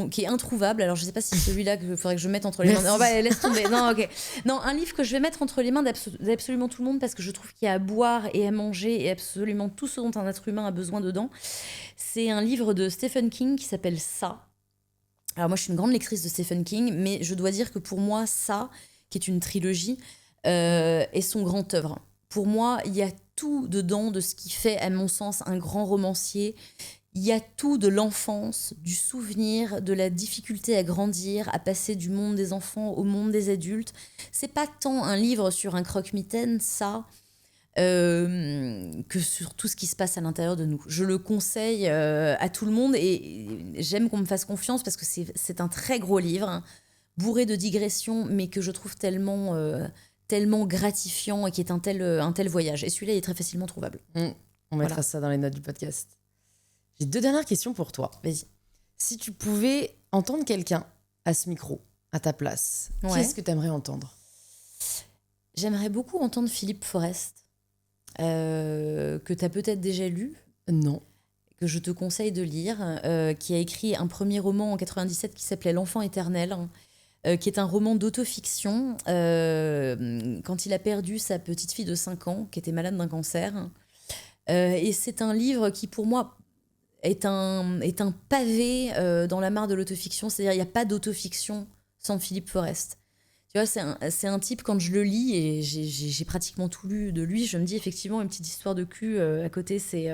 qui est introuvable? Alors, je ne sais pas si c'est celui-là qu'il faudrait que je mette entre les mains. Non, laisse tomber. Non, ok. Non, un livre que je vais mettre entre les mains d'absolument tout le monde parce que je trouve qu'il y a à boire et à manger et absolument tout ce dont un être humain a besoin dedans. C'est un livre de Stephen King qui s'appelle Ça. Alors, moi, je suis une grande lectrice de Stephen King, mais je dois dire que pour moi, Ça, qui est une trilogie, est son grand œuvre. Pour moi, il y a tout dedans de ce qui fait, à mon sens, un grand romancier. Il y a tout de l'enfance, du souvenir, de la difficulté à grandir, à passer du monde des enfants au monde des adultes. C'est pas tant un livre sur un croque-mitaine, ça, que sur tout ce qui se passe à l'intérieur de nous. Je le conseille à tout le monde et j'aime qu'on me fasse confiance parce que c'est un très gros livre, hein, bourré de digressions, mais que je trouve tellement gratifiant et qui est un tel voyage. Et celui-là, il est très facilement trouvable. On mettra ça dans les notes du podcast. J'ai 2 dernières questions pour toi. Vas-y. Si tu pouvais entendre quelqu'un à ce micro, à ta place, qu'est-ce que tu aimerais entendre? J'aimerais beaucoup entendre Philippe Forest, que tu as peut-être déjà lu. Non. Que je te conseille de lire, qui a écrit un premier roman en 97 qui s'appelait L'Enfant éternel, qui est un roman d'autofiction, quand il a perdu sa petite fille de 5 ans, qui était malade d'un cancer. Et c'est un livre qui, pour moi, est un pavé dans la mare de l'autofiction. C'est-à-dire, il n'y a pas d'autofiction sans Philippe Forest. Tu vois, c'est un type, quand je le lis, et j'ai pratiquement tout lu de lui, je me dis effectivement, une petite histoire de cul à côté, c'est...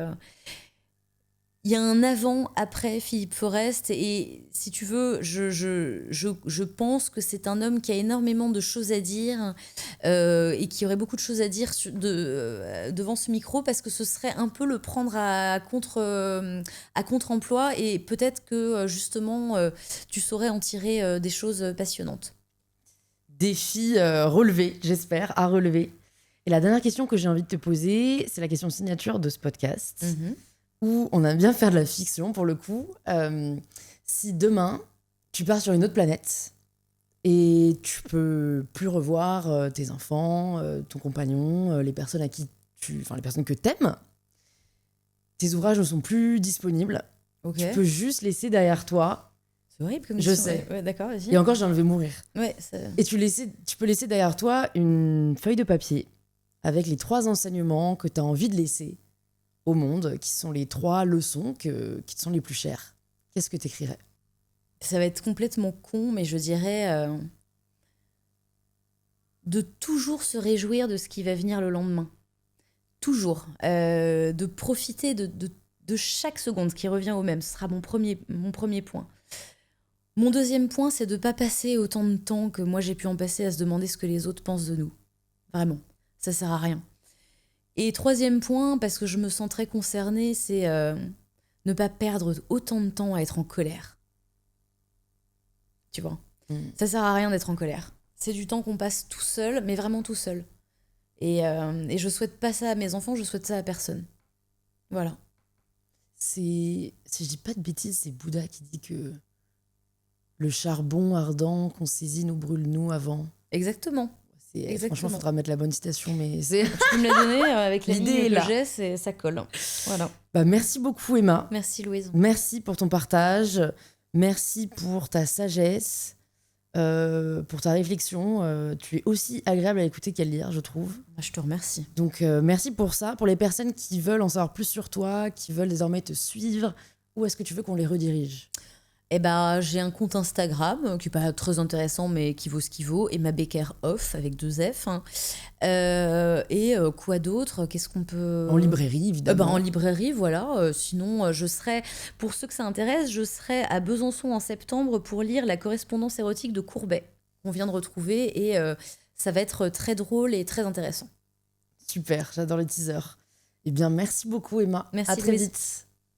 Il y a un avant-après Philippe Forest et si tu veux, je pense que c'est un homme qui a énormément de choses à dire et qui aurait beaucoup de choses à dire devant ce micro parce que ce serait un peu le prendre à contre-emploi et peut-être que justement tu saurais en tirer des choses passionnantes. Défi relevé, j'espère, à relever. Et la dernière question que j'ai envie de te poser, c'est la question signature de ce podcast. Où on aime bien faire de la fiction pour le coup. Si demain, tu pars sur une autre planète et tu peux plus revoir tes enfants, ton compagnon, les personnes les personnes que t'aimes, tes ouvrages ne sont plus disponibles. Okay. Tu peux juste laisser derrière toi. C'est horrible comme je question. sais. Ouais, d'accord, vas-y. Et encore, j'en vais mourir. Ouais, et tu peux laisser derrière toi une feuille de papier avec les 3 enseignements que tu as envie de laisser au monde, qui sont les 3 leçons qui te sont les plus chères. Qu'est-ce que tu écrirais? Ça va être complètement con, mais je dirais de toujours se réjouir de ce qui va venir le lendemain. Toujours. De profiter de chaque seconde qui revient au même. Ce sera mon premier point. Mon deuxième point, c'est de ne pas passer autant de temps que moi j'ai pu en passer à se demander ce que les autres pensent de nous. Vraiment, ça sert à rien. Et troisième point, parce que je me sens très concernée, c'est ne pas perdre autant de temps à être en colère. Tu vois, ça sert à rien d'être en colère. C'est du temps qu'on passe tout seul, mais vraiment tout seul. Et je souhaite pas ça à mes enfants, je souhaite ça à personne. Voilà. Si je dis pas de bêtises, c'est Bouddha qui dit que le charbon ardent qu'on saisit nous brûle nous avant. Exactement. Franchement, il faudra mettre la bonne citation, mais c'est... Tu peux me la donner avec la L'idée ligne est que là. j'ai, ça colle. Voilà. Bah, merci beaucoup, Emma. Merci Louise. Merci pour ton partage. Merci pour ta sagesse, pour ta réflexion. Tu es aussi agréable à écouter qu'à lire, je trouve. Je te remercie. Donc, merci pour ça. Pour les personnes qui veulent en savoir plus sur toi, qui veulent désormais te suivre, où est-ce que tu veux qu'on les redirige ? Eh ben, j'ai un compte Instagram qui n'est pas très intéressant, mais qui vaut ce qu'il vaut. Emma Becker Off, avec 2 F. Hein. Quoi d'autre ? Qu'est-ce qu'on peut... En librairie, évidemment. En librairie, voilà. Sinon, je serai... Pour ceux que ça intéresse, je serai à Besançon en septembre pour lire la correspondance érotique de Courbet, qu'on vient de retrouver. Et ça va être très drôle et très intéressant. Super, j'adore les teasers. Eh bien, merci beaucoup, Emma. Merci, à très Louise. vite.